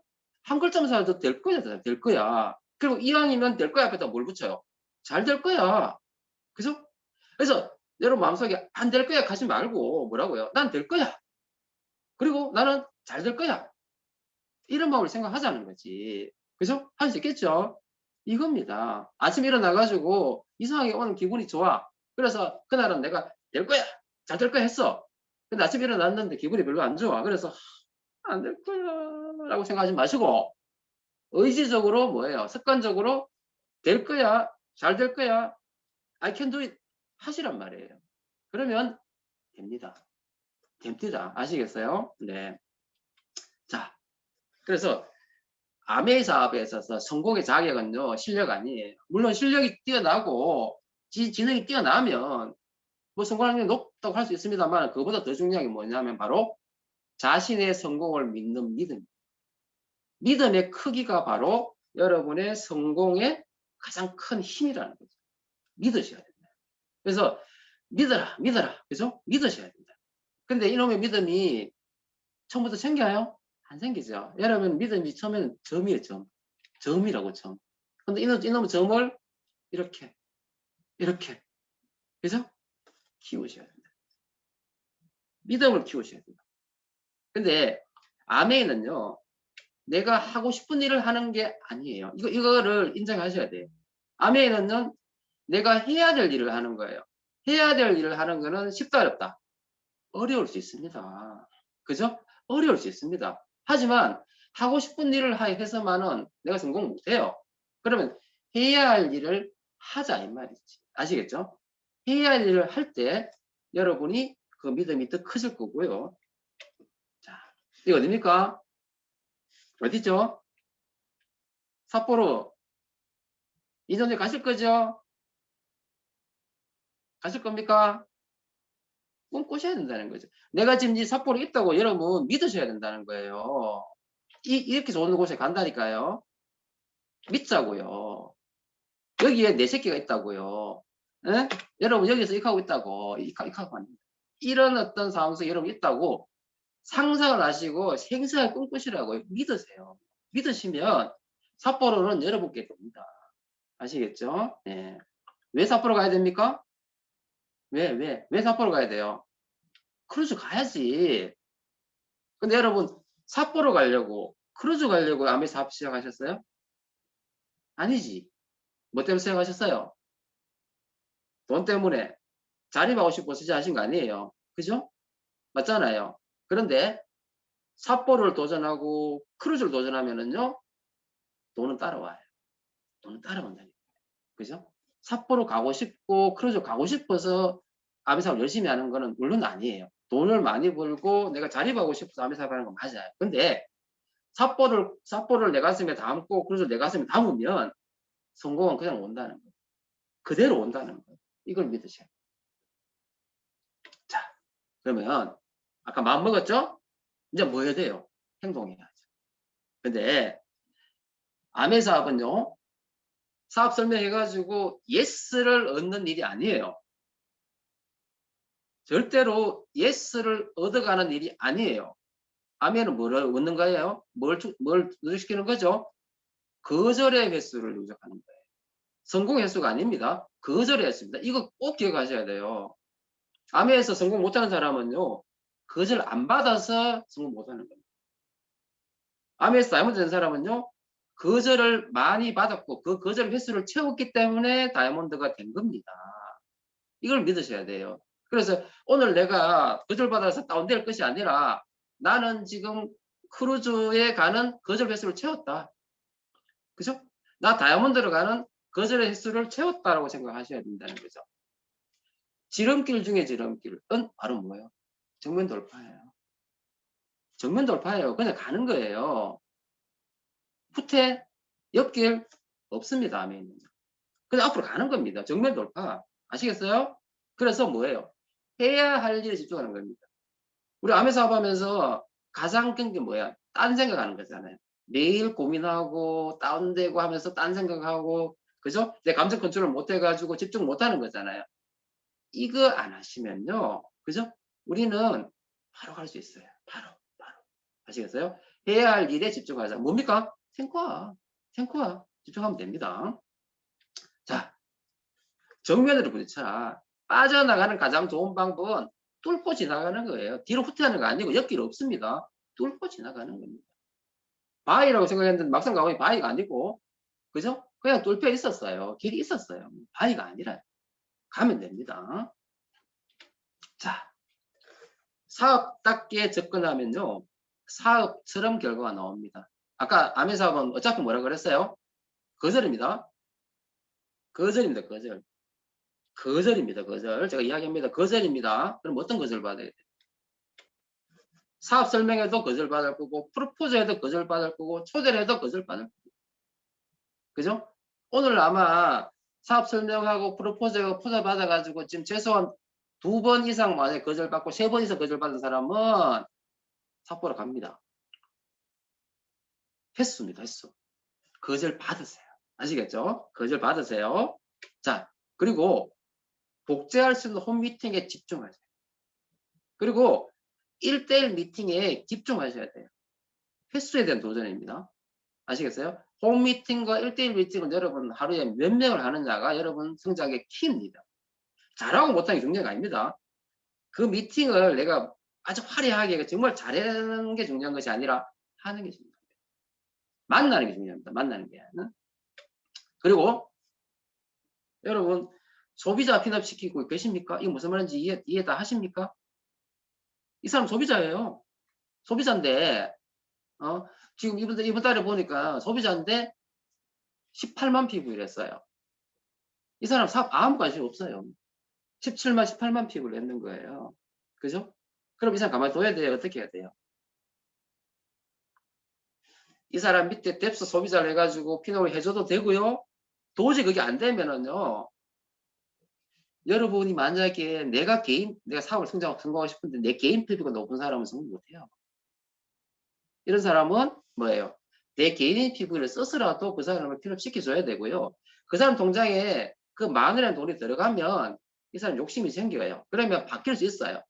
한 글자만 써도 될 거야. 될 거야. 그리고 이왕이면 될 거야 앞에다 뭘 붙여요? 잘 될 거야. 그죠? 그래서 여러분 마음속에 안 될 거야 가지 말고 뭐라고요? 난 될 거야. 그리고 나는 잘 될 거야. 이런 마음을 생각하자는 거지. 그죠? 할 수 있겠죠? 이겁니다. 아침에 일어나가지고 이상하게 오늘 기분이 좋아. 그래서 그날은 내가 될 거야. 잘 될 거야 했어. 근데 아침에 일어났는데 기분이 별로 안 좋아. 그래서 안 될 거야 라고 생각하지 마시고 의지적으로 뭐예요? 습관적으로 될 거야. 잘 될 거야. I can do it 하시란 말이에요. 그러면 됩니다. 됩니다. 아시겠어요? 네. 자, 그래서 아메이 사업에 있어서 성공의 자격은요, 실력 아니에요. 물론 실력이 뛰어나고 지능이 뛰어나면 뭐 성공률이 높다고 할 수 있습니다만 그거보다 더 중요한 게 뭐냐면 바로 자신의 성공을 믿는 믿음. 믿음의 크기가 바로 여러분의 성공의 가장 큰 힘이라는 거죠. 믿으셔야 된다. 그래서 믿어라, 믿어라. 그죠? 믿으셔야 된다. 근데 이놈의 믿음이 처음부터 생겨요? 안 생기죠. 여러분 믿음이 처음에는 점이에요, 점. 점이라고 점. 근데 이놈의 점을 이렇게 그죠? 키우셔야 된다. 믿음을 키우셔야 된다. 근데 아멘은요, 내가 하고 싶은 일을 하는 게 아니에요. 이거를 인정하셔야 돼요. 아멘은 내가 해야 될 일을 하는 거예요. 해야 될 일을 하는 거는 쉽다 어렵다. 어려울 수 있습니다. 그죠? 어려울 수 있습니다. 하지만 하고 싶은 일을 해서만은 내가 성공 못해요. 그러면 해야 할 일을 하자 이 말이지. 아시겠죠? 해야 할 일을 할 때 여러분이 그 믿음이 더 커질 거고요. 자, 이거 어딥니까? 어디죠? 삿포로. 이전에 가실 거죠? 가실 겁니까? 꿈꾸셔야 된다는 거죠. 내가 지금 이 삿포로 있다고 여러분 믿으셔야 된다는 거예요. 이렇게 좋은 곳에 간다니까요. 믿자고요. 여기에 내 새끼가 있다고요. 에? 여러분 여기서 이렇게 하고 있다고. 이렇게 하고 합니다. 이런 어떤 상황 속에 여러분 있다고 상상을 하시고 생생하게 꿈꾸시라고 믿으세요. 믿으시면 삿포로는 여러분께 됩니다. 아시겠죠? 네. 왜 삿포로 가야 됩니까? 왜 삿포로 가야 돼요? 크루즈 가야지. 근데 여러분 삿포로 가려고 크루즈 가려고 아메 사업 시작하셨어요? 아니지. 뭐 때문에 시작하셨어요? 돈 때문에 자립하고 싶어서 시작하신 거 아니에요. 그죠? 맞잖아요. 그런데 삿포로를 도전하고 크루즈를 도전하면은요 돈은 따라와요. 돈은 따라온다니까. 그죠? 삿포로 가고 싶고 크루즈 가고 싶어서 아메 사업 열심히 하는 거는 물론 아니에요. 돈을 많이 벌고 내가 자립하고 싶어서 아메 사업 하는 건 맞아요. 근데 삿포로를 내 가슴에 담고 크루즈를 내 가슴에 담으면 성공은 그냥 온다는 거예요. 그대로 온다는 거예요. 이걸 믿으셔야 돼요. 자, 그러면 아까 마음 먹었죠? 이제 뭐 해야 돼요? 행동해야죠. 근데 아메 사업은요. 사업 설명해가지고 예스를 얻는 일이 아니에요. 절대로 예스를 얻어가는 일이 아니에요. 아메는 뭘 얻는 거예요? 뭘 누적시키는 거죠? 거절의 횟수를 누적하는 거예요. 성공 횟수가 아닙니다. 거절의 횟수입니다. 이거 꼭 기억하셔야 돼요. 아메에서 성공 못하는 사람은요. 거절 안 받아서 성공 못하는 겁니다. 아메에서 다이아몬드 된 사람은요. 거절을 많이 받았고 그 거절 횟수를 채웠기 때문에 다이아몬드가 된 겁니다. 이걸 믿으셔야 돼요. 그래서 오늘 내가 거절받아서 다운될 것이 아니라 나는 지금 크루즈에 가는 거절 횟수를 채웠다. 그죠? 나 다이아몬드로 가는 거절의 횟수를 채웠다라고 생각하셔야 된다는 거죠. 지름길 중에 지름길은 바로 뭐예요? 정면 돌파예요. 정면 돌파예요. 그냥 가는 거예요. 후퇴, 옆길 없습니다. 아멘. 그냥 앞으로 가는 겁니다. 정면 돌파. 아시겠어요? 그래서 뭐예요? 해야 할 일에 집중하는 겁니다. 우리 아메 사업하면서 가장 큰 게 뭐야? 딴 생각하는 거잖아요. 매일 고민하고 다운되고 하면서 딴 생각하고 그죠? 내 감정 컨트롤 못 해가지고 집중 못 하는 거잖아요. 이거 안 하시면요. 그죠? 우리는 바로 갈 수 있어요. 바로. 아시겠어요? 해야 할 일에 집중하자. 뭡니까? 탱커와 집중하면 됩니다. 자, 정면으로 부딪혀라. 빠져나가는 가장 좋은 방법은 뚫고 지나가는 거예요. 뒤로 후퇴하는 거 아니고 옆길 없습니다. 뚫고 지나가는 겁니다. 바위라고 생각했는데 막상 가보니 바위가 아니고, 그죠? 그냥 뚫혀 있었어요. 길이 있었어요. 바위가 아니라 가면 됩니다. 자, 사업답게 접근하면요. 사업처럼 결과가 나옵니다. 아까 아메 사업은 어차피 뭐라 그랬어요? 거절입니다. 거절입니다. 거절입니다. 거절. 제가 이야기합니다. 거절입니다. 그럼 어떤 거절 받아야 돼요? 사업 설명회도 거절받을 거고 프로포즈에도 거절받을 거고 초대를 해도 거절받을 거고. 그죠? 오늘 아마 사업 설명하고 프로포즈하고 포즈 받아가지고 지금 최소한 2번 이상 만에 거절받고 3번 이상 거절받은 사람은 삿포로 갑니다. 횟수입니다. 횟수. 거절 받으세요. 아시겠죠? 거절 받으세요. 자, 그리고 복제할 수 있는 홈미팅에 집중하세요. 그리고 1대1 미팅에 집중하셔야 돼요. 횟수에 대한 도전입니다. 아시겠어요? 홈미팅과 1대1 미팅은 여러분 하루에 몇 명을 하느냐가 여러분 성장의 키입니다. 잘하고 못하는 게 중요한 게 아닙니다. 그 미팅을 내가 아주 화려하게 정말 잘하는 게 중요한 것이 아니라 하는 게 중요합니다. 만나는 게 중요합니다. 만나는 게. 그리고 여러분 소비자 핀업 시키고 계십니까? 이거 무슨 말인지 이해 다 하십니까? 이 사람 소비자예요. 소비자인데 지금 이번 달에 보니까 소비자인데 18만 PV를 했어요. 이 사람 사업 아무 관심 없어요. 17만, 18만 PV를 했는 거예요. 그죠? 그럼 이 사람 가만히 둬야 돼요? 어떻게 해야 돼요? 이 사람 밑에 뎁스 소비자를 해가지고 핀업을 해줘도 되고요. 도저히 그게 안 되면은요. 여러분이 만약에 내가 사업을 성공하고 싶은데 내 개인 PV가 높은 사람은 성공 못해요. 이런 사람은 뭐예요? 내 개인 PV를 써서라도 그 사람을 핀업 시켜줘야 되고요. 그 사람 통장에 그 10,000원의 돈이 들어가면 이 사람 욕심이 생겨요. 그러면 바뀔 수 있어요.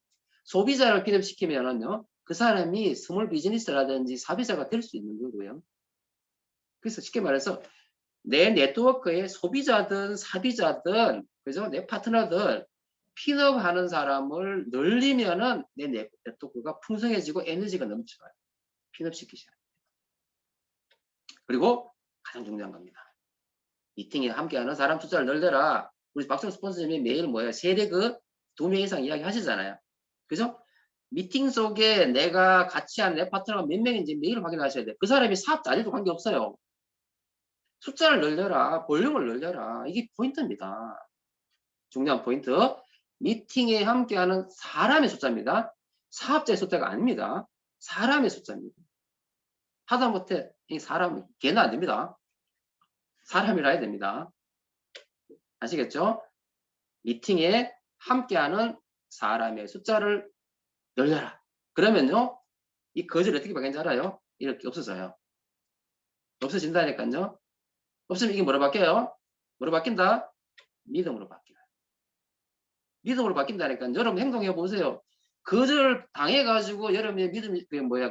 소비자를 핀업 시키면은요. 그 사람이 스몰 비즈니스라든지 사비자가 될 수 있는 거고요. 그래서 쉽게 말해서 내 네트워크에 소비자든 사비자든 그죠? 내 파트너들 핀업 하는 사람을 늘리면은 내 네트워크가 풍성해지고 에너지가 넘쳐요. 핀업 시키셔야 돼요. 그리고 가장 중요한 겁니다. 미팅에 함께하는 사람 숫자를 늘려라. 우리 박정 스폰서님이 매일 뭐예요? 세대 그 2명 이상 이야기 하시잖아요. 그죠? 미팅 속에 내가 같이 한 내 파트너가 몇 명인지 매일 확인하셔야 돼요. 그 사람이 사업 잘해도 관계없어요. 숫자를 늘려라. 볼륨을 늘려라. 이게 포인트입니다. 중요한 포인트. 미팅에 함께하는 사람의 숫자입니다. 사업자의 숫자가 아닙니다. 사람의 숫자입니다. 하다못해 이 사람 개는 안 됩니다. 사람이라 해야 됩니다. 아시겠죠? 미팅에 함께하는 사람의 숫자를 늘려라. 그러면요, 이 거절이 어떻게 바뀌는지 알아요? 이렇게 없어져요. 없어진다니까요. 없으면 이게 뭐로 바뀌어요? 뭐로 바뀐다? 믿음으로 바뀌어요. 믿음으로 바뀐다니까. 여러분 행동해 보세요. 거절 당해가지고 여러분의 믿음이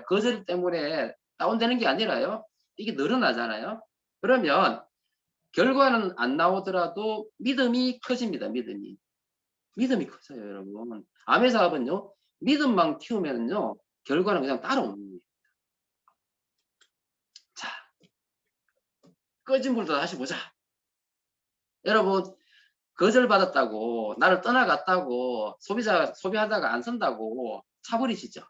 거절 때문에 다운되는 게 아니라요. 이게 늘어나잖아요. 그러면 결과는 안 나오더라도 믿음이 커집니다. 믿음이 커져요, 여러분. 암의 사업은요, 믿음만 키우면요, 결과는 그냥 따라오는 거예요. 자, 꺼진 불도 다시 보자. 여러분, 거절받았다고, 나를 떠나갔다고, 소비하다가 안 쓴다고 차버리시죠.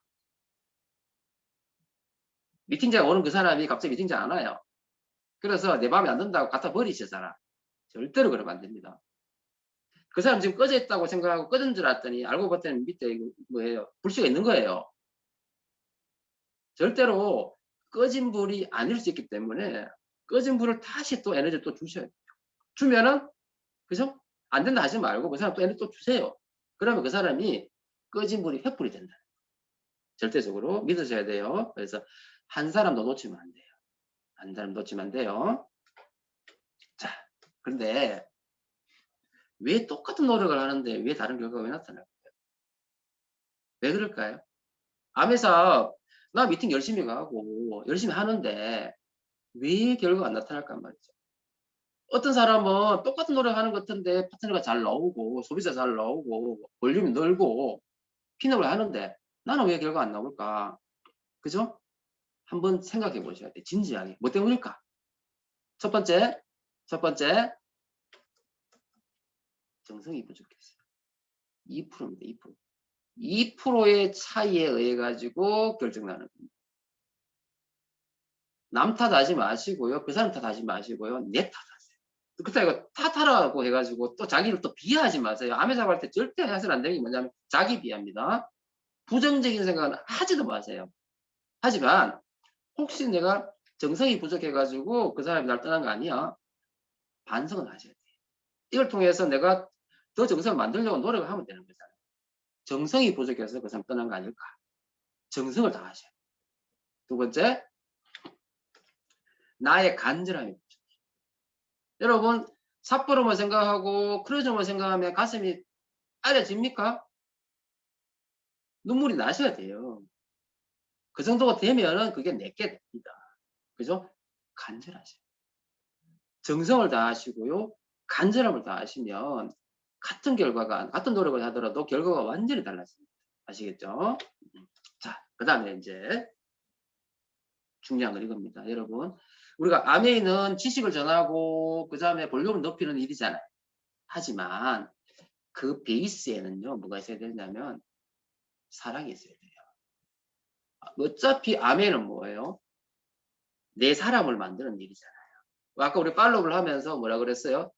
미팅자가 오는 그 사람이 갑자기 미팅자 안 와요. 그래서 내 마음에 안 든다고 갖다 버리시잖아. 절대로 그러면 안 됩니다. 그 사람 지금 꺼져 있다고 생각하고 꺼진 줄 알았더니 알고 봤더니 밑에 뭐예요? 불씨가 있는 거예요. 절대로 꺼진 불이 아닐 수 있기 때문에 꺼진 불을 다시 또 에너지 또 주셔야 돼요. 주면은, 그죠? 안 된다 하지 말고 그 사람 또 에너지 또 주세요. 그러면 그 사람이 꺼진 불이 횃불이 된다. 절대적으로 믿으셔야 돼요. 그래서 한 사람도 놓치면 안 돼요. 한 사람 놓치면 안 돼요. 자, 그런데 왜 똑같은 노력을 하는데 왜 다른 결과가 왜 나타날까요? 왜 그럴까요? 암에서 나 미팅 열심히 가고 열심히 하는데 왜 결과가 안 나타날까 말이죠. 어떤 사람은 똑같은 노력하는 것 같은데 파트너가 잘 나오고 소비자 잘 나오고 볼륨이 늘고 핀업을 하는데 나는 왜 결과 안 나올까? 그죠? 한번 생각해 보셔야 돼. 진지하게. 뭐 때문일까? 첫 번째 정성이 부족했어요. 2%입니다. 2%. 2%의 차이에 의해 가지고 결정나는 겁니다. 남 탓하지 마시고요. 그 사람 탓하지 마시고요. 내 탓하세요. 그렇다고 탓하라고 해가지고 또 자기를 또 비하하지 마세요. 암에 잡을 때 절대 해서는 안 되는 게 뭐냐면 자기 비하입니다. 부정적인 생각은 하지도 마세요. 하지만 혹시 내가 정성이 부족해가지고 그 사람이 날 떠난 거 아니야? 반성은 하셔야 돼요. 이걸 통해서 내가 더 정성을 만들려고 노력을 하면 되는 거잖아요. 정성이 부족해서 그 사람 떠난 거 아닐까? 정성을 다하셔야 돼요. 두 번째, 나의 간절함이 부족해요. 여러분, 삿포로만 생각하고 크루즈만 생각하면 가슴이 아려집니까? 눈물이 나셔야 돼요. 그 정도가 되면은 그게 내게 됩니다. 그죠? 간절하세요. 정성을 다하시고요. 간절함을 다하시면 같은 노력을 하더라도 결과가 완전히 달라집니다. 아시겠죠? 자, 그 다음에 이제 중요한 건 이겁니다. 여러분, 우리가 아메이는 지식을 전하고 그 다음에 볼륨을 높이는 일이잖아요. 하지만 그 베이스에는요, 뭐가 있어야 되냐면 사랑이 있어야 돼요. 어차피 아메는 뭐예요? 내 사람을 만드는 일이잖아요. 아까 우리 팔로우를 하면서 뭐라 그랬어요?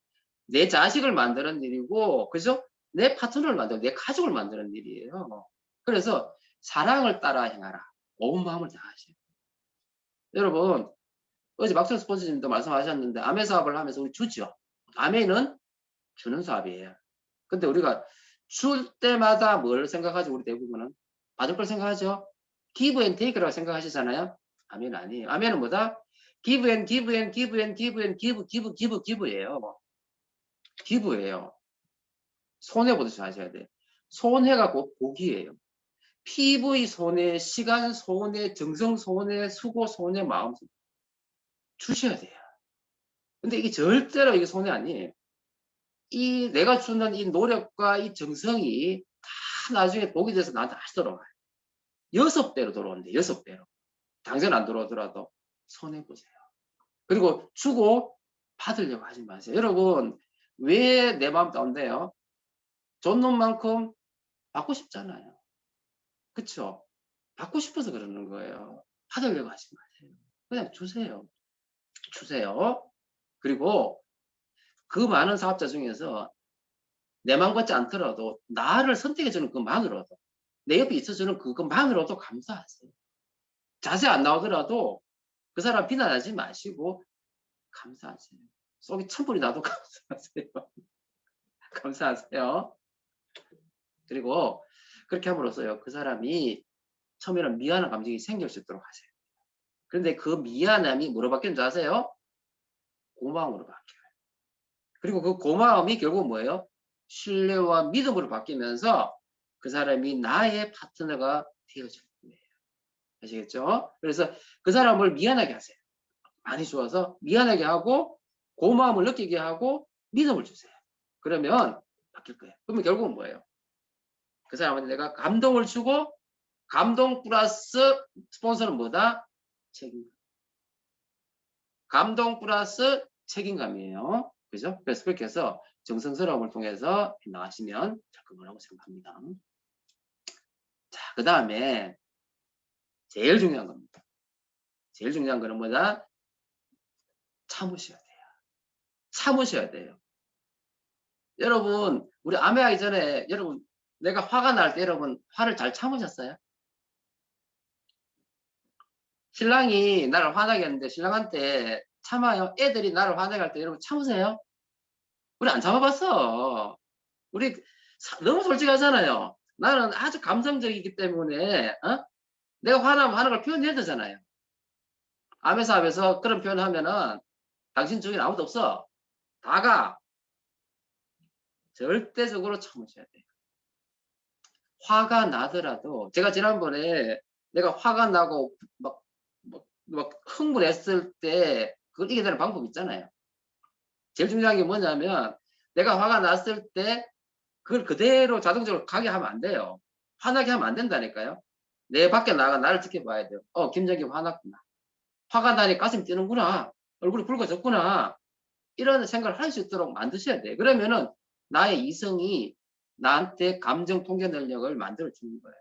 내 자식을 만드는 일이고, 그죠? 내 파트너를 만드는, 내 가족을 만드는 일이에요. 그래서 사랑을 따라 행하라. 온 마음을 다하시고. 여러분, 어제 막스 스폰서님도 말씀하셨는데 아메 사업을 하면서 우리 주죠. 아메는 주는 사업이에요. 근데 우리가 줄 때마다 뭘 생각하죠? 우리 대부분은 받을 걸 생각하죠. give and take라고 생각하시잖아요. 아메는 아니에요. 아메는 뭐다? give and give and give and give and give예요. give예요. 손해보듯이 하셔야 돼요. 손해가 곧 복이에요. PV 손해, 시간 손해, 정성 손해, 수고 손해, 마음 손해. 주셔야 돼요. 근데 이게 절대로 이게 손해 아니에요. 이 내가 주는 이 노력과 이 정성이 다 나중에 복이 돼서 나한테 다시 돌아와요. 6배로 돌아오는데 6배로. 당장 안 들어오더라도 손해보세요. 그리고 주고 받으려고 하지 마세요. 여러분, 왜 내 마음 다운돼요? 준 놈만큼 받고 싶잖아요. 그쵸? 받고 싶어서 그러는 거예요. 받으려고 하지 마세요. 그냥 주세요. 주세요. 그리고 그 많은 사업자 중에서 내 마음 같지 않더라도 나를 선택해주는 그만으로도, 내 옆에 있어주는 그것만으로도 감사하세요. 자세 안 나오더라도 그 사람 비난하지 마시고 감사하세요. 속이 천불이 나도 감사하세요. 감사하세요. 그리고 그렇게 함으로써요, 그 사람이 처음에는 미안한 감정이 생길 수 있도록 하세요. 그런데 그 미안함이 뭐로 바뀌는 줄 아세요? 고마움으로 바뀌어요. 그리고 그 고마움이 결국 뭐예요? 신뢰와 믿음으로 바뀌면서 그 사람이 나의 파트너가 되어줄 거예요. 아시겠죠? 그래서 그 사람을 미안하게 하세요. 많이 좋아서 미안하게 하고 고마움을 느끼게 하고 믿음을 주세요. 그러면 바뀔 거예요. 그러면 결국은 뭐예요? 그 사람한테 내가 감동을 주고, 감동 플러스 스폰서는 뭐다? 책임감. 감동 플러스 책임감이에요. 그죠? 그래서 그렇게 해서 정성스러움을 통해서 나가시면 될 거라고 생각합니다. 자, 그 다음에 제일 중요한 겁니다. 제일 중요한 거는 뭐다? 참으셔야 돼요. 참으셔야 돼요. 여러분, 우리 암회하기 전에 여러분, 내가 화가 날 때 여러분 화를 잘 참으셨어요? 신랑이 나를 화나게 했는데 신랑한테 참아요. 애들이 나를 화나게 할 때 여러분 참으세요? 우리 안 참아봤어. 우리 너무 솔직하잖아요. 나는 아주 감성적이기 때문에 내가 화나면 화난 걸 표현해야 되잖아요. 암의 사업에서 그런 표현을 하면은 당신 주위에 아무도 없어. 다가 절대적으로 참으셔야 돼요. 화가 나더라도 제가 지난번에 내가 화가 나고 막 흥분했을 때 그걸 이겨내는 방법 있잖아요. 제일 중요한 게 뭐냐면 내가 화가 났을 때 그걸 그대로 자동적으로 가게 하면 안 돼요. 화나게 하면 안 된다니까요. 내 밖에 나가 나를 지켜봐야 돼요. 김정기 화났구나. 화가 나니 가슴이 뛰는구나. 얼굴이 붉어졌구나. 이런 생각을 할 수 있도록 만드셔야 돼요. 그러면은 나의 이성이 나한테 감정 통제 능력을 만들어주는 거예요.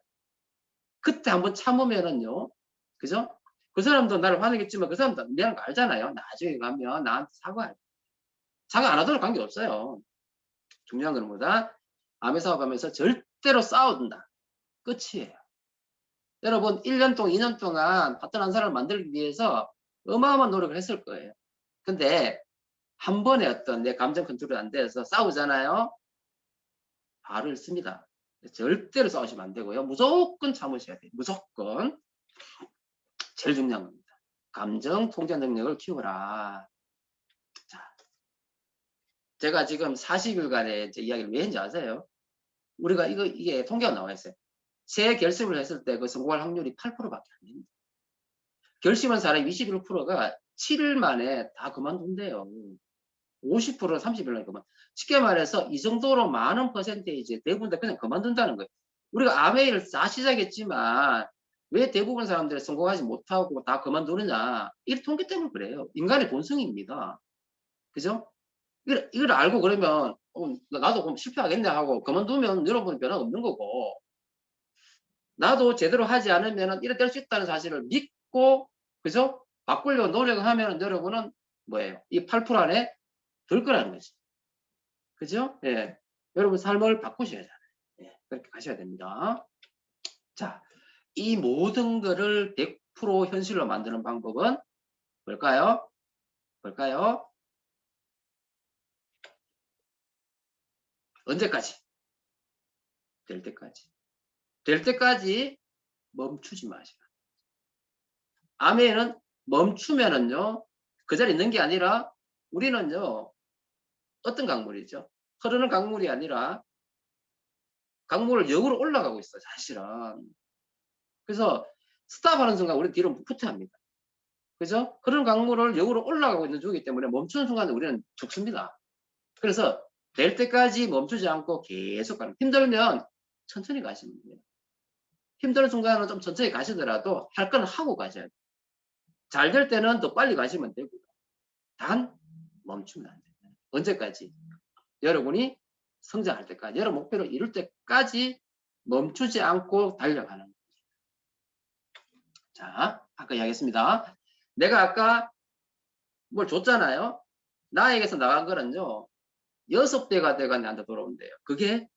그때 한번 참으면은요. 그죠? 그 사람도 나를 화내겠지만 그 사람도 미안한 거 알잖아요. 나중에 가면 나한테 사과할. 사과 안 하도록 관계없어요. 중요한 건 뭐다? 암의 사업하면서 절대로 싸운다. 끝이에요. 여러분 1년 동안 2년 동안 파트너 한 사람을 만들기 위해서 어마어마한 노력을 했을 거예요. 근데 한 번에 어떤 내 감정 컨트롤이 안 돼서 싸우잖아요. 바로 잃습니다. 절대로 싸우시면 안 되고요. 무조건 참으셔야 돼요. 무조건. 제일 중요한 겁니다. 감정 통제 능력을 키워라. 자, 제가 지금 40일간의 이제 이야기를 왜 했는지 아세요? 우리가 이게 통계가 나와 있어요. 새 결심을 했을 때 그 성공할 확률이 8%밖에 안 됩니다. 결심한 사람 21%가 7일 만에 다 그만둔대요. 50% 30일 그만. 쉽게 말해서 이 정도로 많은 퍼센테이지 대부분 다 그냥 그만둔다는 거예요. 우리가 암웨이를 다 시작했지만 왜 대부분 사람들이 성공하지 못하고 다 그만두느냐? 이 통계 때문에 그래요. 인간의 본성입니다. 그죠? 이걸 알고 그러면 나도 그럼 실패하겠네 하고 그만두면 여러분 변화가 없는 거고, 나도 제대로 하지 않으면 이래 될 수 있다는 사실을 믿고, 그죠? 바꾸려고 노력을 하면 여러분은 뭐예요? 이 8% 안에 들 거라는 거지. 그죠? 예. 여러분 삶을 바꾸셔야 하잖아요. 예. 그렇게 가셔야 됩니다. 자, 이 모든 거를 100% 현실로 만드는 방법은 뭘까요? 뭘까요? 언제까지? 될 때까지. 될 때까지 멈추지 마시라. 암에는 멈추면은요, 그 자리에 있는 게 아니라 우리는요, 어떤 강물이죠? 흐르는 강물이 아니라 강물을 역으로 올라가고 있어요, 사실은. 그래서 스탑하는 순간 우리 뒤로 후퇴합니다. 그죠? 흐르는 강물을 역으로 올라가고 있는 중이기 때문에 멈추는 순간에 우리는 죽습니다. 그래서 될 때까지 멈추지 않고 계속 가는. 힘들면 천천히 가시면 돼요. 힘든 순간은 좀 천천히 가시더라도 할 건 하고 가셔야 돼요. 잘 될 때는 더 빨리 가시면 되고요. 단 멈추면 안 돼요. 언제까지? 여러분이 성장할 때까지, 여러분 목표를 이룰 때까지 멈추지 않고 달려가는 거예요. 자, 아까 이야기했습니다. 내가 아까 뭘 줬잖아요. 나에게서 나간 거는요, 6배가 돼가 나한테 돌아온대요. 그게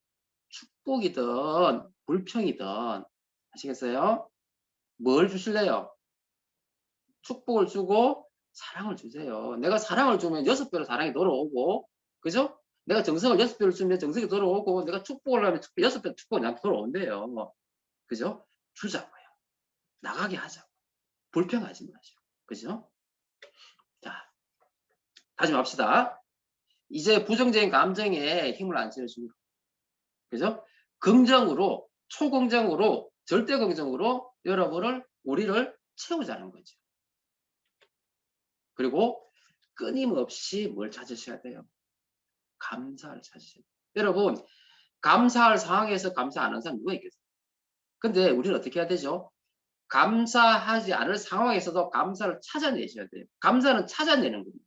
축복이든 불평이든, 아시겠어요? 뭘 주실래요? 축복을 주고 사랑을 주세요. 내가 사랑을 주면 6배로 사랑이 돌아오고, 그죠? 내가 정성을 6배를 주면 정성이 돌아오고, 내가 축복을 하면 6배 축복이 나한테 돌아온대요. 그죠? 주자고요. 나가게 하자고. 불평하지 마시고. 그죠? 자, 다시 합시다. 이제 부정적인 감정에 힘을 안 실어줍니다. 그죠? 긍정으로, 초긍정으로, 절대 긍정으로 우리를 채우자는 거죠. 그리고 끊임없이 뭘 찾으셔야 돼요? 감사를 찾으셔야 돼요. 여러분, 감사할 상황에서 감사 안 하는 사람 누가 있겠어요? 근데 우리는 어떻게 해야 되죠? 감사하지 않을 상황에서도 감사를 찾아내셔야 돼요. 감사는 찾아내는 겁니다.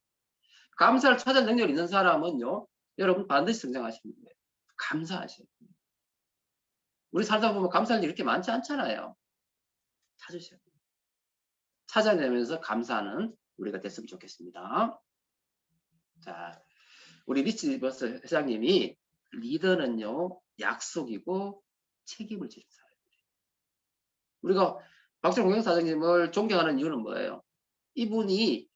감사를 찾아낸 능력 있는 사람은요, 여러분 반드시 성장하시는 거예요. 감사하셔야 돼요. 우리 살다 보면 감사할 일이 이렇게 많지 않잖아요. 찾으셔야 돼요. 찾아내면서 감사하는 우리가 됐으면 좋겠습니다. 자, 우리 리치버스 회장님이 리더는요, 약속이고 책임을 지는 사람이에요. 우리가 박정호 사장님을 존경하는 이유는 뭐예요? 이분이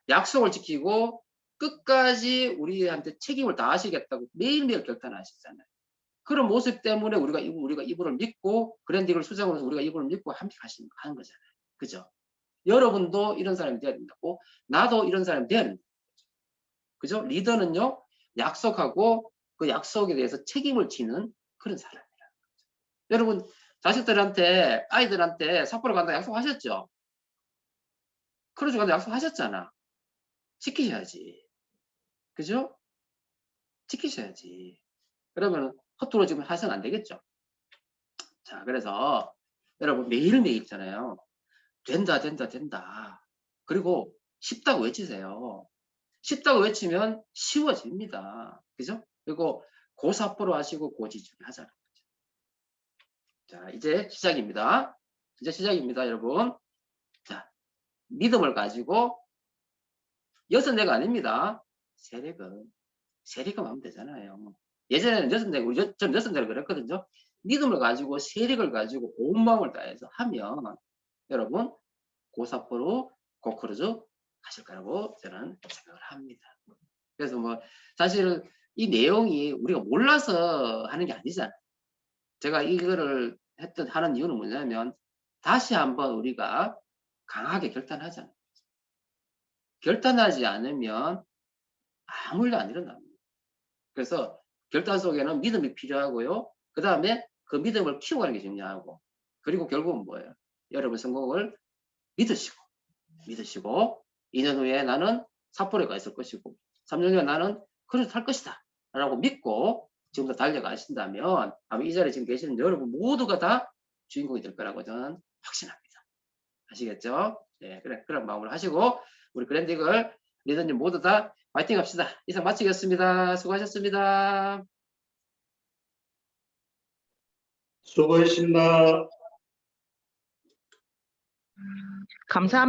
약속을 지키고 끝까지 우리한테 책임을 다하시겠다고 매일매일 결단하시잖아요. 그런 모습 때문에 우리가 이분을 믿고 그랜딩을 수정을 해서 우리가 이분을 믿고 함께 하는 거잖아요. 그죠? 여러분도 이런 사람이 돼야 된다고, 나도 이런 사람이 돼야 된다. 그죠? 리더는요, 약속하고 그 약속에 대해서 책임을 지는 그런 사람이라는 거죠. 여러분, 자식들한테, 아이들한테 삿포로 간다 약속하셨죠? 크루즈 간다 약속하셨잖아. 지키셔야지. 그죠? 지키셔야지. 그러면 허투루 지금 하셔는 안 되겠죠? 자, 그래서 여러분 매일매일 있잖아요. 된다, 된다, 된다. 그리고 쉽다고 외치세요. 쉽다고 외치면 쉬워집니다. 그죠? 그리고 고사포로 하시고 고지중에 하자는 거죠. 자, 이제 시작입니다. 이제 시작입니다, 여러분. 자, 믿음을 가지고 6렉 아닙니다. 3렉은 하면 되잖아요. 예전에는 6렉, 전 6렉을 그랬거든요. 믿음을 가지고 3렉을 가지고 온 마음을 다해서 하면 여러분 고사포로 고크루즈 하실 거라고 저는 생각을 합니다. 그래서 뭐 사실은 이 내용이 우리가 몰라서 하는 게 아니잖아요. 제가 이거를 하는 이유는 뭐냐면 다시 한번 우리가 강하게 결단하잖아요. 결단하지 않으면 아무 일도 안 일어납니다. 그래서 결단 속에는 믿음이 필요하고요. 그 다음에 그 믿음을 키워가는 게 중요하고, 그리고 결국은 뭐예요? 여러분 성공을 믿으시고 2년 후에 나는 삿포로에 가 있을 것이고 3년 후에 나는 크루즈 탈 것이다 라고 믿고 지금부터 달려가신다면 아마 이 자리에 지금 계시는 여러분 모두가 다 주인공이 될 거라고 저는 확신합니다. 아시겠죠? 네, 그런 마음으로 하시고 우리 그랜딩을 리더님 모두 다 파이팅 합시다. 이상 마치겠습니다. 수고하셨습니다. 수고하셨습니다. 감사합니다.